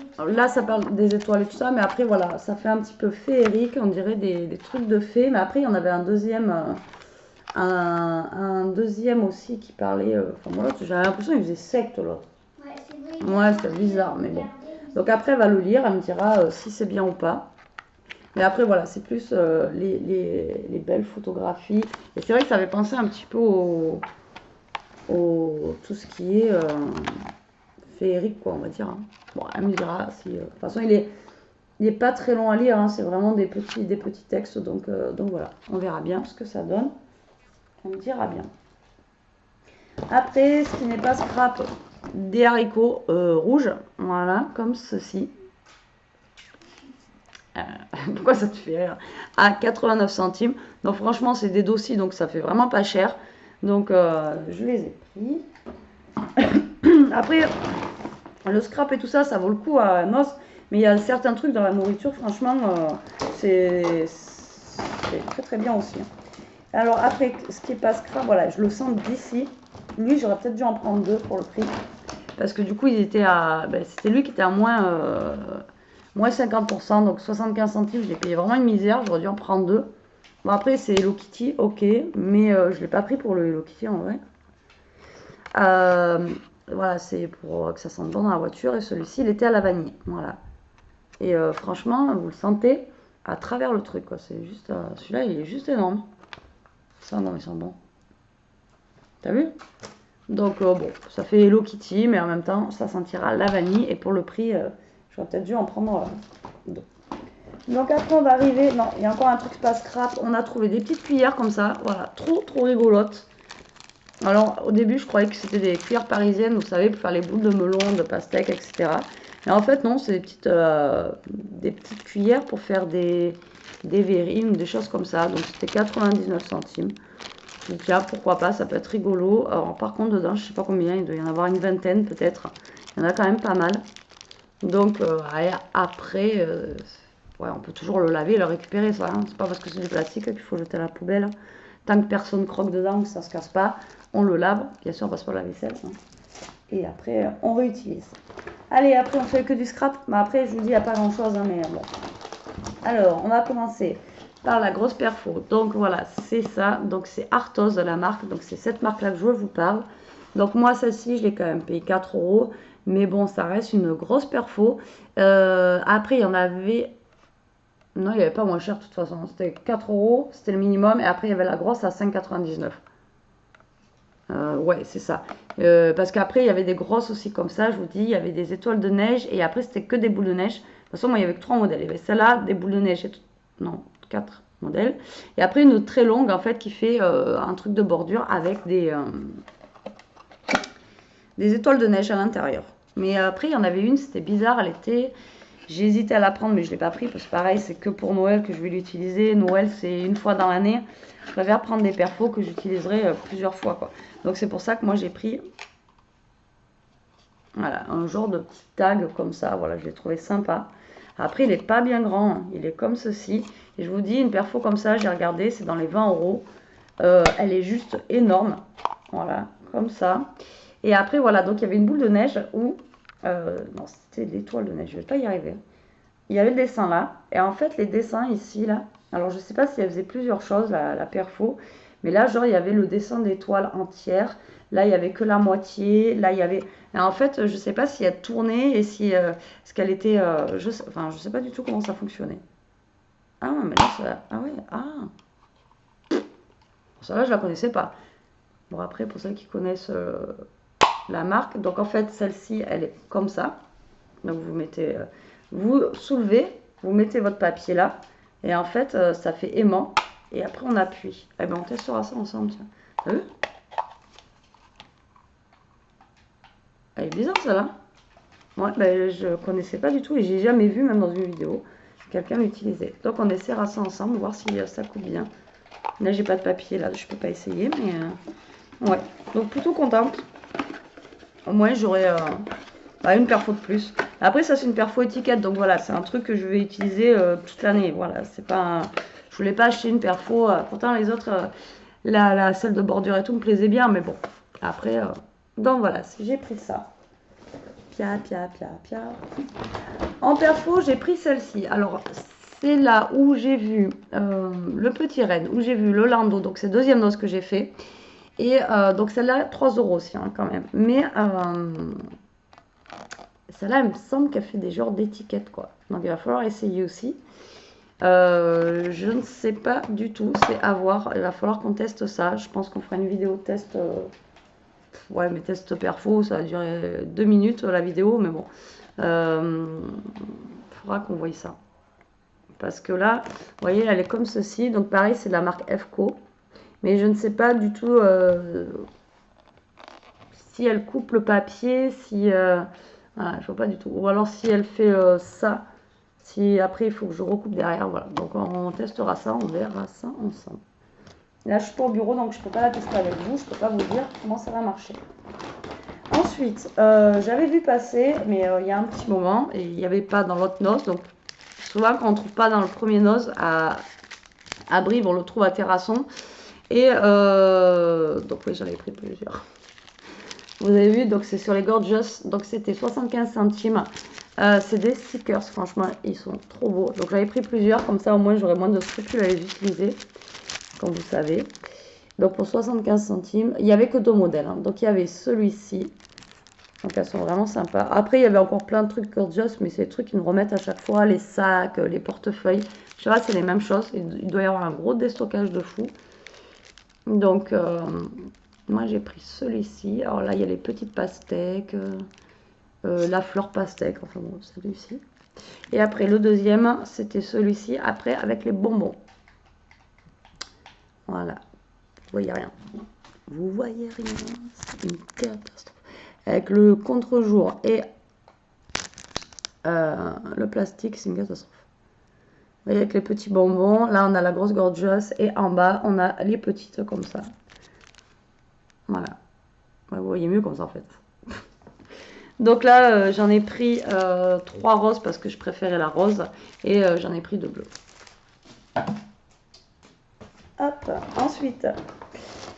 étoiles. Là, ça parle des étoiles et tout ça, mais après, voilà, ça fait un petit peu féerique, on dirait des trucs de fées. Mais après, il y en avait un deuxième aussi qui parlait. Enfin, moi, j'avais l'impression qu'il faisait secte, l'autre. Ouais, c'est vrai. Ouais, c'était bizarre, mais bon. Donc après, elle va le lire, elle me dira si c'est bien ou pas. Mais après, voilà, c'est plus les belles photographies. Et c'est vrai que ça avait pensé un petit peu au tout ce qui est féerique, quoi, on va dire. Hein. Bon, elle me dira si... de toute façon, il est pas très long à lire, hein, c'est vraiment des petits textes. Donc voilà, on verra bien ce que ça donne. Elle me dira bien. Après, ce qui n'est pas scrap, des haricots rouges, voilà, comme ceci. Pourquoi ça te fait rire? À 89 centimes. Donc franchement, c'est des dossiers, donc ça fait vraiment pas cher. Donc je les ai pris. Après, le scrap et tout ça, ça vaut le coup à noces. Mais il y a certains trucs dans la nourriture, franchement, c'est très très bien aussi. Alors après, ce qui est pas scrap, voilà, je le sens d'ici. Lui, j'aurais peut-être dû en prendre 2 pour le prix. Parce que du coup, il était à... Ben, c'était lui qui était à moins 50%, donc 75 centimes. Je l'ai payé vraiment une misère, j'aurais dû en prendre 2. Bon, après, c'est Hello Kitty, ok. Mais je ne l'ai pas pris pour le Hello Kitty en vrai. Voilà, c'est pour que ça sente bon dans la voiture. Et celui-ci, il était à la vanille. Voilà. Et franchement, vous le sentez à travers le truc, quoi. C'est juste... celui-là, il est juste énorme. Ça, non, il sent bon. T'as vu? Donc bon, ça fait Hello Kitty, mais en même temps, ça sentira la vanille. Et pour le prix, j'aurais peut-être dû en prendre 2. Donc après, on va arriver... Non, il y a encore un truc pas scrap. On a trouvé des petites cuillères comme ça. Voilà, trop rigolotes. Alors, au début, je croyais que c'était des cuillères parisiennes, vous savez, pour faire les boules de melon, de pastèque, etc. Mais en fait, non, c'est des petites cuillères pour faire des verrines, des choses comme ça. Donc, c'était 99 centimes. Donc là, pourquoi pas, ça peut être rigolo. Alors, par contre, dedans, je sais pas combien, il doit y en avoir une vingtaine peut-être. Il y en a quand même pas mal. Donc, après, ouais, on peut toujours le laver et le récupérer, ça. Hein. C'est pas parce que c'est du plastique qu'il faut jeter à la poubelle. Tant que personne croque dedans, que ça se casse pas, on le lave. Bien sûr, on passe pas la vaisselle. Hein. Et après, on réutilise. Allez, après, on fait que du scrap. Mais après, je vous dis, il n'y a pas grand-chose, hein, mais bon. Alors, on va commencer par la grosse perfo. Donc, voilà, c'est ça. Donc, c'est Arthos de la marque. Donc, c'est cette marque-là que je vous parle. Donc, moi, celle-ci, je l'ai quand même payé 4 €. Mais bon, ça reste une grosse perfo. Après, il y en avait... Non, il n'y avait pas moins cher de toute façon. C'était 4 €, c'était le minimum. Et après, il y avait la grosse à 5,99 €. Ouais, c'est ça. Parce qu'après, il y avait des grosses aussi comme ça. Je vous dis, il y avait des étoiles de neige. Et après, c'était que des boules de neige. De toute façon, moi, il y avait que 3 modèles. Il y avait celle-là, des boules de neige. Non, 4 modèles. Et après, une très longue, en fait, qui fait un truc de bordure avec des étoiles de neige à l'intérieur. Mais après, il y en avait une, c'était bizarre. Elle était... J'ai hésité à la prendre, mais je ne l'ai pas pris parce que pareil, c'est que pour Noël que je vais l'utiliser. Noël, c'est une fois dans l'année. Je préfère prendre des perfos que j'utiliserai plusieurs fois, quoi. Donc c'est pour ça que moi j'ai pris voilà, un genre de petit tag comme ça. Voilà, je l'ai trouvé sympa. Après, il n'est pas bien grand, hein. Il est comme ceci. Et je vous dis, une perfo comme ça, j'ai regardé, c'est dans les 20 euros. Elle est juste énorme. Voilà, comme ça. Et après, voilà, donc il y avait une boule de neige où... non, c'était l'étoile de neige, je ne vais pas y arriver. Il y avait le dessin là. Et en fait, les dessins ici, là... Alors, je ne sais pas si elle faisait plusieurs choses, la perfo. Mais là, genre, il y avait le dessin d'étoile entière. Là, il n'y avait que la moitié. Là, il y avait... Et en fait, je ne sais pas si elle tournait et si... ce qu'elle était... Enfin, je ne sais pas du tout comment ça fonctionnait. Ah, mais là, ça... Ah oui, ah. Ça, là, je la connaissais pas. Bon, après, pour ceux qui connaissent la marque, donc en fait, celle-ci, elle est comme ça. Donc, vous mettez... vous soulevez, vous mettez votre papier là. Et en fait, ça fait aimant. Et après, on appuie. Eh bien, on testera ça ensemble, tiens. T'as vu? Elle est bizarre, celle-là. Ouais, ben, je connaissais pas du tout et j'ai jamais vu, même dans une vidéo, quelqu'un l'utiliser. Donc, on essaiera ça ensemble, voir si ça coupe bien. Là, j'ai pas de papier, là, je peux pas essayer, mais... ouais, donc plutôt contente. Au moins, j'aurai une perfo de plus. Après, ça, c'est une perfo étiquette, donc voilà, c'est un truc que je vais utiliser toute l'année. Voilà, c'est pas... Je voulais pas acheter une perfo. Pourtant, les autres, celle de bordure et tout me plaisait bien, mais bon. Après, donc voilà, j'ai pris ça. Pia. En perfo, j'ai pris celle-ci. Alors, c'est là où j'ai vu le petit Red, où j'ai vu le Lando, donc c'est le deuxième noce que j'ai fait. Et donc celle-là, 3 euros aussi, hein, quand même. Mais celle-là, il me semble qu'elle fait des genres d'étiquettes, quoi. Donc il va falloir essayer aussi. Je ne sais pas du tout, c'est à voir. Il va falloir qu'on teste ça. Je pense qu'on fera une vidéo test. Ouais, mais test perfo, ça va durer 2 minutes la vidéo, mais bon. Faudra qu'on voie ça. Parce que là, vous voyez, elle est comme ceci. Donc pareil, c'est de la marque FCO. Mais je ne sais pas du tout si elle coupe le papier, si... voilà, je vois pas du tout. Ou alors si elle fait ça. Si après, il faut que je recoupe derrière. Voilà. Donc on testera ça, on verra ça ensemble. Là, je suis pas au bureau, donc je peux pas la tester avec vous. Je peux pas vous dire comment ça va marcher. Ensuite, j'avais vu passer, mais il y a un petit moment, et il n'y avait pas dans l'autre noce. Donc souvent, quand on ne trouve pas dans le premier noce, à Brive, on le trouve à Terrasson. Et donc oui, j'en ai pris plusieurs. Vous avez vu, donc c'est sur les Gorgeous. Donc c'était 75 centimes. C'est des stickers, franchement, ils sont trop beaux. Donc j'avais pris plusieurs, comme ça au moins j'aurais moins de scrupules à les utiliser, comme vous savez. Donc pour 75 centimes, il n'y avait que 2 modèles. Hein. Donc il y avait celui-ci. Donc elles sont vraiment sympas. Après il y avait encore plein de trucs Gorgeous, mais c'est des trucs qu'ils nous remettent à chaque fois. Les sacs, les portefeuilles. Je sais pas, c'est les mêmes choses. Il doit y avoir un gros déstockage de fou. Donc moi j'ai pris celui-ci. Alors là il y a les petites pastèques. La fleur pastèque, enfin bon, celui-ci. Et après, le deuxième, c'était celui-ci, après, avec les bonbons. Voilà. Vous voyez rien. Vous voyez rien. C'est une catastrophe. Avec le contre-jour et le plastique, c'est une catastrophe. Vous voyez, avec les petits bonbons. Là, on a la grosse Gorgeous. Et en bas, on a les petites comme ça. Voilà. Vous voyez mieux comme ça, en fait. Donc là, j'en ai pris 3 roses parce que je préférais la rose. Et j'en ai pris 2 bleus. Hop, ensuite,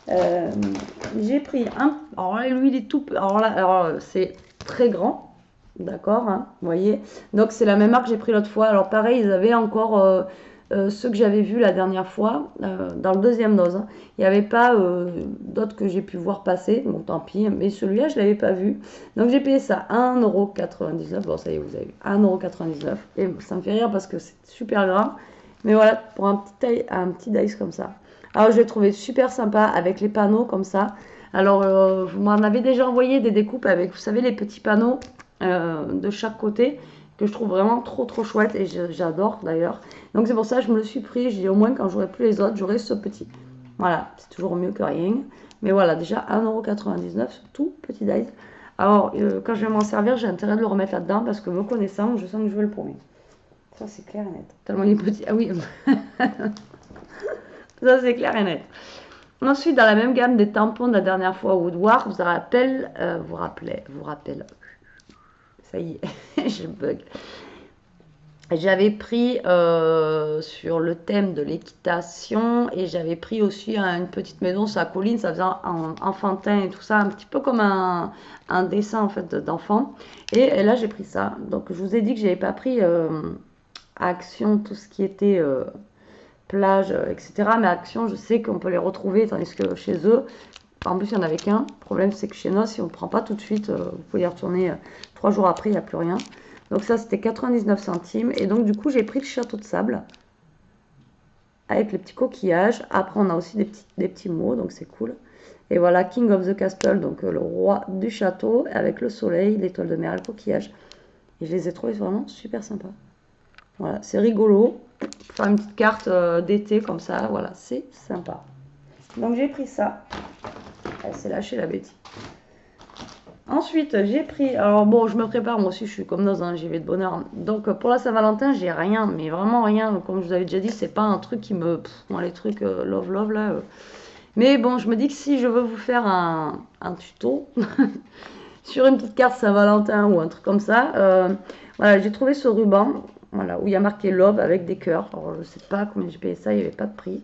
j'ai pris un... Alors là, lui, il est tout... Alors là, c'est très grand. D'accord, hein, vous voyez. Donc c'est la même marque que j'ai pris l'autre fois. Alors pareil, ils avaient encore... ceux que j'avais vus la dernière fois, dans le deuxième dose. Hein. Il n'y avait pas d'autres que j'ai pu voir passer, bon tant pis, mais celui-là je ne l'avais pas vu. Donc j'ai payé ça 1,99 €, bon ça y est, vous avez vu, 1,99 €. Et ça me fait rire parce que c'est super gras, mais voilà, pour un petit dice comme ça. Alors je l'ai trouvé super sympa avec les panneaux comme ça. Alors vous m'en avez déjà envoyé des découpes avec, vous savez, les petits panneaux de chaque côté, que je trouve vraiment trop chouette et j'adore d'ailleurs. Donc c'est pour ça que je me le suis pris. Je dis au moins quand j'aurai plus les autres, j'aurai ce petit. Voilà, c'est toujours mieux que rien. Mais voilà, déjà 1,99 €, tout petit dice. Alors quand je vais m'en servir, j'ai intérêt de le remettre là-dedans parce que me connaissant, je sens que je vais le paumé. Ça c'est clair et net. Tellement il est petit. Ah oui. Ça c'est clair et net. Ensuite, dans la même gamme des tampons de la dernière fois Woodward, vous rappelle. Ça y est, je bug. J'avais pris sur le thème de l'équitation et j'avais pris aussi une petite maison sur la colline, ça faisait un enfantin et tout ça, un petit peu comme un dessin en fait d'enfant. Et là j'ai pris ça. Donc je vous ai dit que j'avais pas pris Action, tout ce qui était plage, etc. Mais Action, je sais qu'on peut les retrouver, tandis que chez eux, en plus il n'y en avait qu'un. Le problème c'est que chez nous, si on ne prend pas tout de suite, vous pouvez y retourner 3 jours après, il n'y a plus rien. Donc ça c'était 99 centimes. Et donc du coup j'ai pris le château de sable avec les petits coquillages. Après on a aussi des petits mots, donc c'est cool. Et voilà, King of the Castle, donc le roi du château, avec le soleil, l'étoile de mer, le coquillage. Et je les ai trouvés vraiment super sympas. Voilà, c'est rigolo. Faire une petite carte d'été comme ça, voilà, c'est sympa. Donc j'ai pris ça. Elle s'est lâchée la bêtise. Ensuite, j'ai pris... Alors bon, je me prépare, moi aussi, je suis comme dans un JV de bonheur. Donc pour la Saint-Valentin, j'ai rien, mais vraiment rien. Comme je vous avais déjà dit, c'est pas un truc qui me... moi, les trucs love, là... Mais bon, je me dis que si je veux vous faire un tuto sur une petite carte Saint-Valentin ou un truc comme ça, voilà, j'ai trouvé ce ruban, voilà, où il y a marqué Love avec des cœurs. Alors je sais pas combien j'ai payé ça, il n'y avait pas de prix.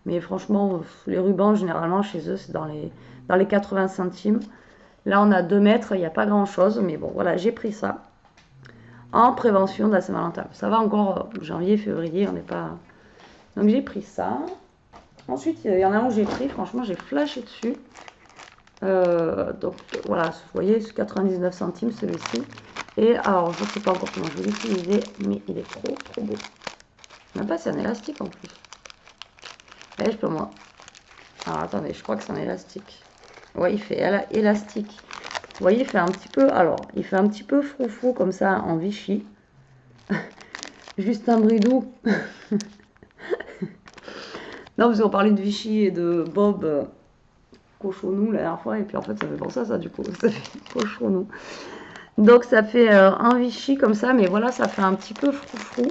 Mais franchement, les rubans, généralement, chez eux, c'est dans les 80 centimes. Là, on a 2 mètres, il n'y a pas grand-chose. Mais bon, voilà, j'ai pris ça en prévention de la Saint-Valentin. Ça va encore janvier, février, on n'est pas... Donc j'ai pris ça. Ensuite, il y en a un que j'ai pris, franchement, j'ai flashé dessus. Donc voilà, vous voyez, c'est 99 centimes celui-ci. Et alors, je ne sais pas encore comment je vais l'utiliser, mais il est trop beau. Même pas, c'est un élastique en plus. Allez, je peux moi. Alors attendez, je crois que c'est un élastique. Ouais, il fait élastique. Vous voyez, il fait un petit peu, alors, il fait un petit peu froufrou comme ça en Vichy. Juste un bridou. Non, parce qu'on parlait de Vichy et de Bob Cochonou la dernière fois, et puis en fait, ça fait pour ça du coup, ça fait Cochonou. Donc, ça fait un Vichy comme ça, mais voilà, ça fait un petit peu froufrou.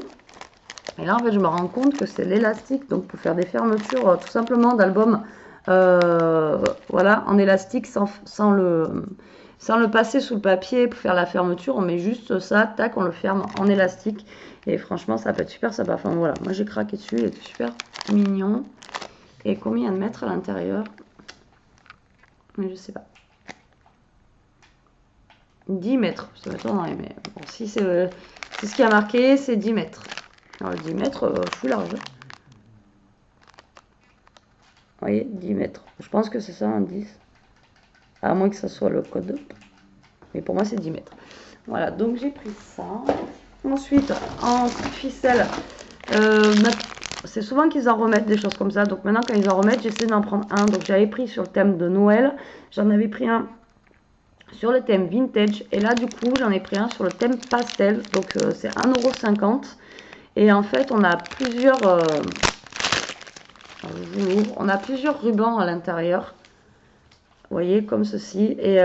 Et là, en fait, je me rends compte que c'est l'élastique, donc pour faire des fermetures tout simplement d'albums, voilà, en élastique, sans le passer sous le papier pour faire la fermeture, on met juste ça, tac, on le ferme en élastique. Et franchement, ça peut être super sympa. Enfin, voilà, moi j'ai craqué dessus, il était super mignon. Et combien de mètres à l'intérieur? Mais je sais pas. 10 mètres, ça m'étonnerait, mais bon, si c'est ce qui a marqué, c'est 10 mètres. Alors 10 mètres, je suis large. Vous voyez, 10 mètres. Je pense que c'est ça, un 10. À moins que ça soit le code. Mais pour moi, c'est 10 mètres. Voilà, donc j'ai pris ça. Ensuite, en coup de ficelle, c'est souvent qu'ils en remettent des choses comme ça. Donc maintenant, quand ils en remettent, j'essaie d'en prendre un. Donc j'avais pris sur le thème de Noël. J'en avais pris un sur le thème vintage. Et là, du coup, j'en ai pris un sur le thème pastel. Donc c'est 1,50 €. Et en fait, on a plusieurs... on a plusieurs rubans à l'intérieur. Vous voyez, comme ceci. Et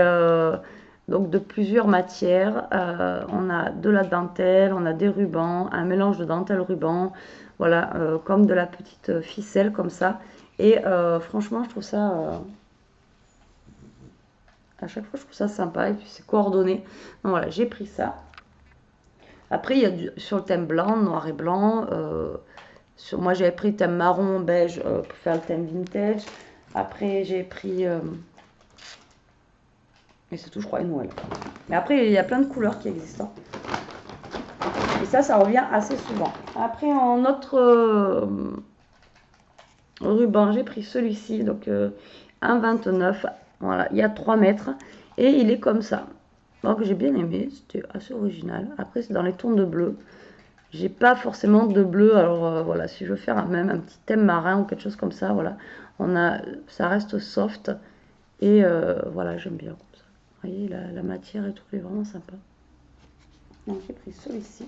donc de plusieurs matières. On a de la dentelle, on a des rubans, un mélange de dentelle-ruban. Voilà, comme de la petite ficelle, comme ça. Et franchement, je trouve ça... à chaque fois, je trouve ça sympa. Et puis, c'est coordonné. Donc voilà, j'ai pris ça. Après, il y a sur le thème blanc, noir et blanc. Moi, j'avais pris le thème marron, beige pour faire le thème vintage. Après, j'ai pris... et c'est tout, je crois, et Noël. Mais après, il y a plein de couleurs qui existent. Et ça revient assez souvent. Après, en autre ruban, j'ai pris celui-ci. Donc, 1,29 €. Voilà, il y a 3 mètres. Et il est comme ça. Donc, j'ai bien aimé. C'était assez original. Après, c'est dans les tons de bleu. J'ai pas forcément de bleu. Alors, voilà, si je veux faire même un petit thème marin ou quelque chose comme ça, voilà. Ça reste soft. Et voilà, j'aime bien. Vous voyez, la matière et tout est vraiment sympa. Donc j'ai pris celui-ci.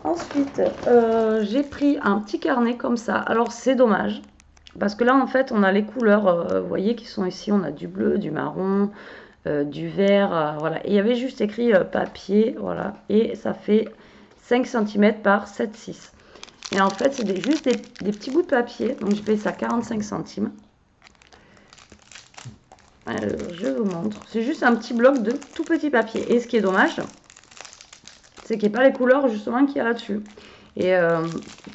Ensuite, j'ai pris un petit carnet comme ça. Alors c'est dommage. Parce que là, en fait, on a les couleurs, vous voyez, qui sont ici. On a du bleu, du marron, du vert. Voilà. Et il y avait juste écrit papier. Voilà. Et ça fait 5 cm par 7,6. Et en fait, c'est juste des petits bouts de papier. Donc j'ai payé ça 45 centimes. Alors, je vous montre. C'est juste un petit bloc de tout petit papier. Et ce qui est dommage, c'est qu'il n'y ait pas les couleurs justement qu'il y a là-dessus. Et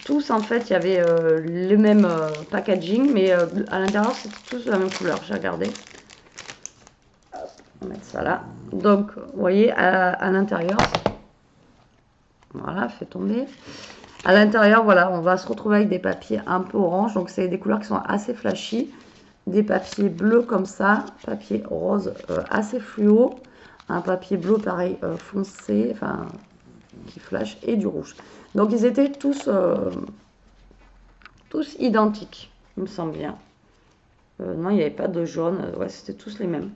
tous, en fait, il y avait le même packaging, mais à l'intérieur, c'était tous de la même couleur. J'ai regardé. Hop, on va mettre ça là. Donc, vous voyez, à l'intérieur, voilà, fait tomber. À l'intérieur, voilà, on va se retrouver avec des papiers un peu orange. Donc, c'est des couleurs qui sont assez flashy. Des papiers bleus comme ça. Papier rose assez fluo. Un papier bleu pareil foncé, enfin, qui flash. Et du rouge. Donc, ils étaient tous identiques, il me semble bien. Non, il n'y avait pas de jaune. Ouais, c'était tous les mêmes.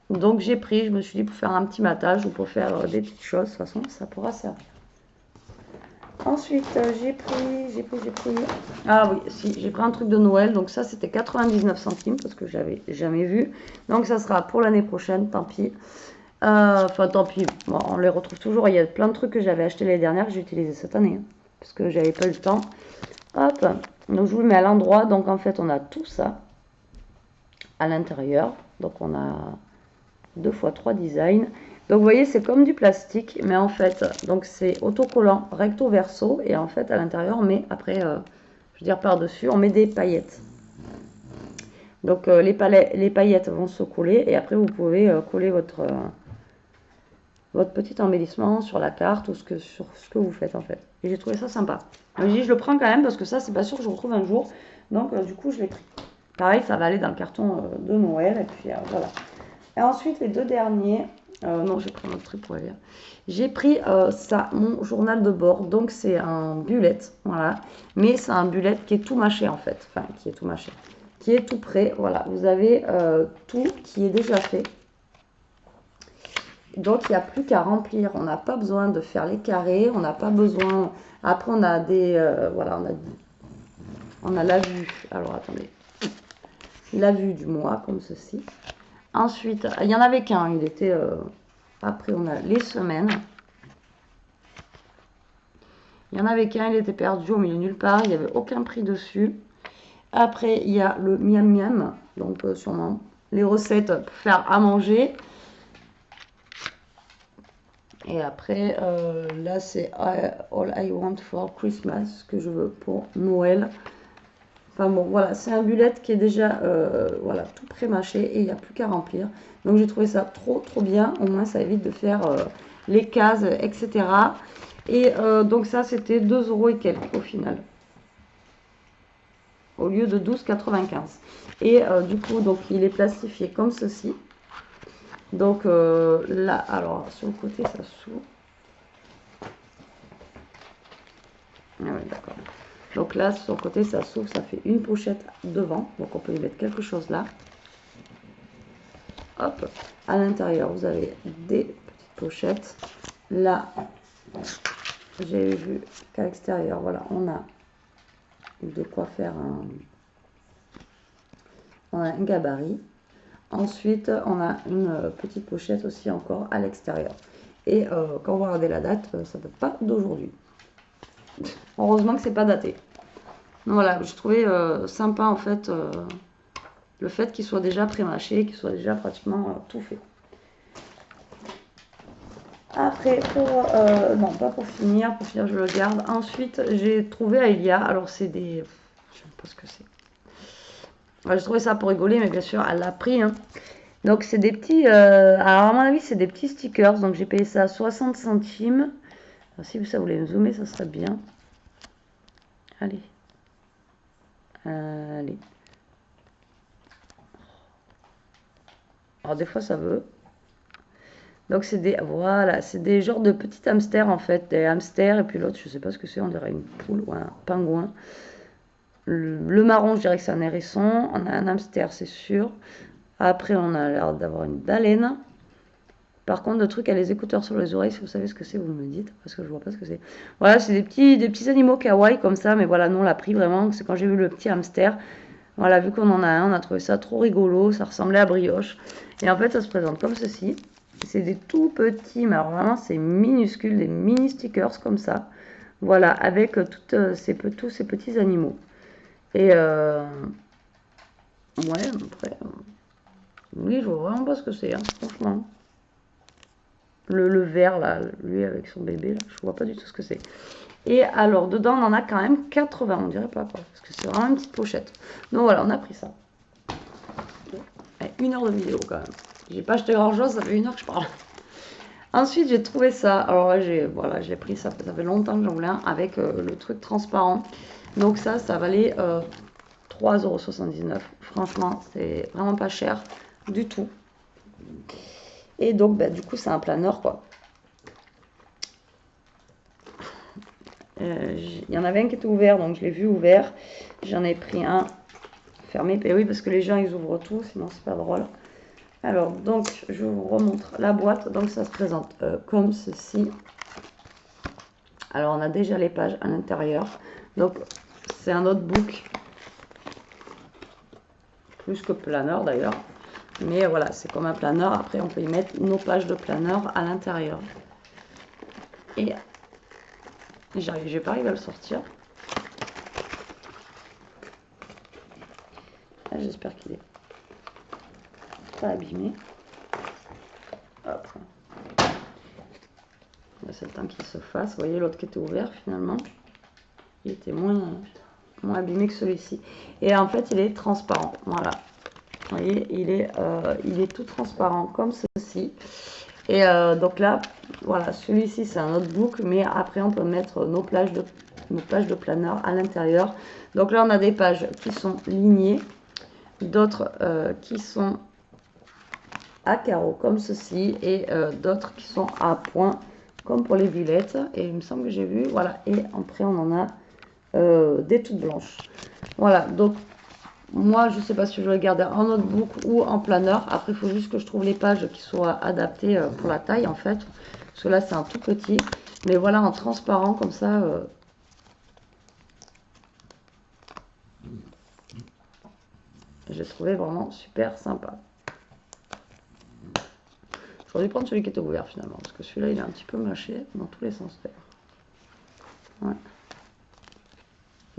Donc, j'ai pris, je me suis dit, pour faire un petit matage ou pour faire des petites choses. De toute façon, ça pourra servir. Ensuite, j'ai pris... Ah oui, si, j'ai pris un truc de Noël. Donc ça, c'était 99 centimes parce que j'avais jamais vu. Donc ça sera pour l'année prochaine, tant pis. Enfin, tant pis. Bon, on les retrouve toujours. Il y a plein de trucs que j'avais acheté l'année dernière que j'ai utilisé cette année. Hein, parce que j'avais pas eu le temps. Hop. Donc je vous le mets à l'endroit. Donc en fait, on a tout ça à l'intérieur. Donc on a 2 x 3 designs. Donc vous voyez, c'est comme du plastique, mais en fait, donc c'est autocollant recto verso, et en fait à l'intérieur on met après, je veux dire par-dessus, on met des paillettes. Donc les paillettes vont se coller, et après vous pouvez coller votre petit embellissement sur la carte ou sur ce que vous faites en fait. Et j'ai trouvé ça sympa. Donc, je le prends quand même parce que ça c'est pas sûr que je retrouve un jour, donc du coup je l'ai pris. Pareil, ça va aller dans le carton de Noël, et puis voilà. Et ensuite les deux derniers. Non, j'ai pris un autre truc pour lire. J'ai pris ça, mon journal de bord. Donc, c'est un bullet, voilà. Mais c'est un bullet qui est tout mâché, en fait. Enfin, qui est tout mâché. Qui est tout prêt, voilà. Vous avez tout qui est déjà fait. Donc, il n'y a plus qu'à remplir. On n'a pas besoin de faire les carrés. On n'a pas besoin... Après, on a des... voilà, on a la vue. Alors, attendez. La vue du mois, comme ceci. Ensuite, il n'y en avait qu'un, il était... après, on a les semaines. Il n'y en avait qu'un, il était perdu au milieu nulle part, il n'y avait aucun prix dessus. Après, il y a le miam miam, donc sûrement les recettes pour faire à manger. Et après, là, c'est All I Want for Christmas, ce que je veux pour Noël. Enfin bon, voilà, c'est un bullet qui est déjà voilà, tout pré-mâché et il n'y a plus qu'à remplir. Donc j'ai trouvé ça trop bien, au moins ça évite de faire les cases, etc. Et donc ça c'était 2 € et quelques au final. Au lieu de 12,95. Et du coup, donc il est plastifié comme ceci. Donc là, alors sur le côté ça s'ouvre. Ah oui, d'accord. Donc là, sur le côté, ça s'ouvre, ça fait une pochette devant. Donc on peut y mettre quelque chose là. Hop. À l'intérieur, vous avez des petites pochettes. Là, j'ai vu qu'à l'extérieur, voilà, on a de quoi faire un gabarit. Ensuite, on a une petite pochette aussi encore à l'extérieur. Et quand vous regardez la date, ça ne date pas d'aujourd'hui. Heureusement que c'est pas daté. Donc voilà, j'ai trouvé sympa en fait le fait qu'il soit déjà pré-mâché, qu'il soit déjà pratiquement tout fait. Après, non, pas pour finir je le garde. Ensuite, j'ai trouvé à Elia, alors c'est des... Je sais pas ce que c'est. Ouais, j'ai trouvé ça pour rigoler, mais bien sûr, elle l'a pris. Hein. Donc, c'est des petits... alors, à mon avis, c'est des petits stickers. Donc, j'ai payé ça à 60 centimes. Alors, si ça voulait me zoomer, ça serait bien. Allez. Allez. Alors, des fois, ça veut. Donc, c'est des... Voilà, c'est des genres de petits hamsters, en fait. Des hamsters, et puis l'autre, je sais pas ce que c'est. On dirait une poule ou un pingouin. Le marron, je dirais que c'est un hérisson. On a un hamster, c'est sûr. Après, on a l'air d'avoir une baleine. Par contre, le truc a les écouteurs sur les oreilles. Si vous savez ce que c'est, vous me le dites. Parce que je vois pas ce que c'est. Voilà, c'est des petits animaux kawaii comme ça. Mais voilà, nous, on l'a pris vraiment. C'est quand j'ai vu le petit hamster. Voilà, vu qu'on en a un, on a trouvé ça trop rigolo. Ça ressemblait à brioche. Et en fait, ça se présente comme ceci. C'est des tout petits, mais alors vraiment, c'est minuscule. Des mini stickers comme ça. Voilà, avec tous ces petits animaux. Et ouais, après, oui, je vois vraiment pas ce que c'est, hein, franchement. le vert là, lui avec son bébé là, je vois pas du tout ce que c'est. Et alors dedans on en a quand même 80, on dirait pas quoi, parce que c'est vraiment une petite pochette. Donc voilà, on a pris ça. Et 1 heure de vidéo quand même. J'ai pas acheté grand chose, ça fait 1 heure que je parle. Ensuite j'ai trouvé ça, alors là j'ai pris ça, ça fait longtemps que j'en voulais un avec le truc transparent. Donc ça valait 3,79 €. Franchement c'est vraiment pas cher du tout. Et donc bah, du coup c'est un planeur quoi. Il y en avait un qui était ouvert, donc je l'ai vu ouvert. J'en ai pris un fermé. Et oui, parce que les gens ils ouvrent tout, sinon c'est pas drôle. Alors donc je vous remontre la boîte. Donc ça se présente comme ceci. Alors on a déjà les pages à l'intérieur. Donc c'est un notebook. Plus que planeur d'ailleurs. Mais voilà, c'est comme un planeur. Après on peut y mettre nos pages de planeur à l'intérieur. Et j'ai pas arrivé à le sortir. J'espère qu'il est pas abîmé. Hop. C'est le temps qu'il se fasse. Vous voyez l'autre qui était ouvert finalement. Il était moins abîmé que celui-ci. Et en fait il est transparent. Voilà. Vous voyez, il est tout transparent comme ceci. Et donc là, voilà, celui-ci c'est un notebook, mais après on peut mettre nos pages de planeur à l'intérieur. Donc là on a des pages qui sont lignées, d'autres qui sont à carreaux comme ceci, et d'autres qui sont à points comme pour les violettes. Et il me semble que j'ai vu, voilà, et après on en a des toutes blanches. Voilà, donc moi je sais pas si je vais le garder en notebook ou en planeur. Après il faut juste que je trouve les pages qui soient adaptées pour la taille en fait, parce que là c'est un tout petit, mais voilà, en transparent comme ça. J'ai trouvé vraiment super sympa. J'aurais dû prendre celui qui était ouvert finalement, parce que celui-là il est un petit peu mâché dans tous les sens d'ailleurs. Ouais.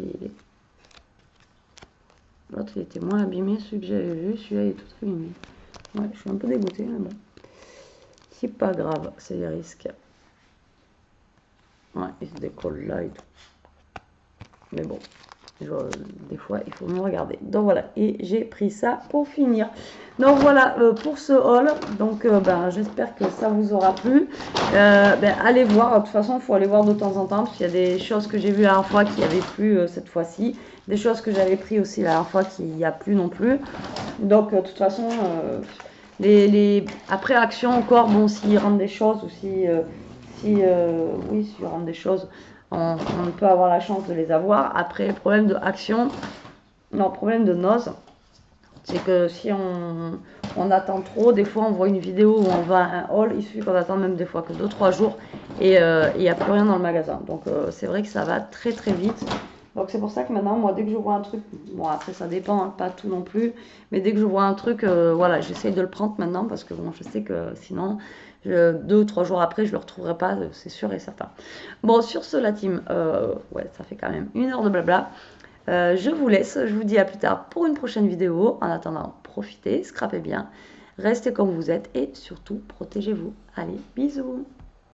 Et l'autre il était moins abîmé, celui que j'avais vu, celui-là il est tout abîmé. Ouais, je suis un peu dégoûtée, mais bon. C'est pas grave, c'est les risques. Ouais, il se décolle là et tout. Mais bon, des fois il faut me regarder. Donc voilà, et j'ai pris ça pour finir. Donc voilà pour ce haul. Donc ben, j'espère que ça vous aura plu. Ben, allez voir, de toute façon il faut aller voir de temps en temps, parce qu'il y a des choses que j'ai vues la dernière fois qui avaient plu cette fois-ci. Des choses que j'avais pris aussi la dernière fois qui n'y a plus non plus. Donc de toute façon, après action encore, bon, s'il rentre des choses ou s'il rentre des choses, on peut avoir la chance de les avoir. Après, problème de action, non, problème de noz, c'est que si on attend trop, des fois on voit une vidéo où on va à un haul, il suffit qu'on attende même des fois que 2-3 jours et il n'y a plus rien dans le magasin. Donc c'est vrai que ça va très très vite. Donc c'est pour ça que maintenant, moi, dès que je vois un truc, bon après ça dépend, hein, pas tout non plus, mais dès que je vois un truc, voilà, j'essaye de le prendre maintenant, parce que bon, je sais que sinon, 2 ou 3 jours après, je le retrouverai pas, c'est sûr et certain. Bon, sur ce, la team, ouais, ça fait quand même 1 heure de blabla. Je vous laisse, je vous dis à plus tard pour une prochaine vidéo. En attendant, profitez, scrapez bien, restez comme vous êtes et surtout, protégez-vous. Allez, bisous!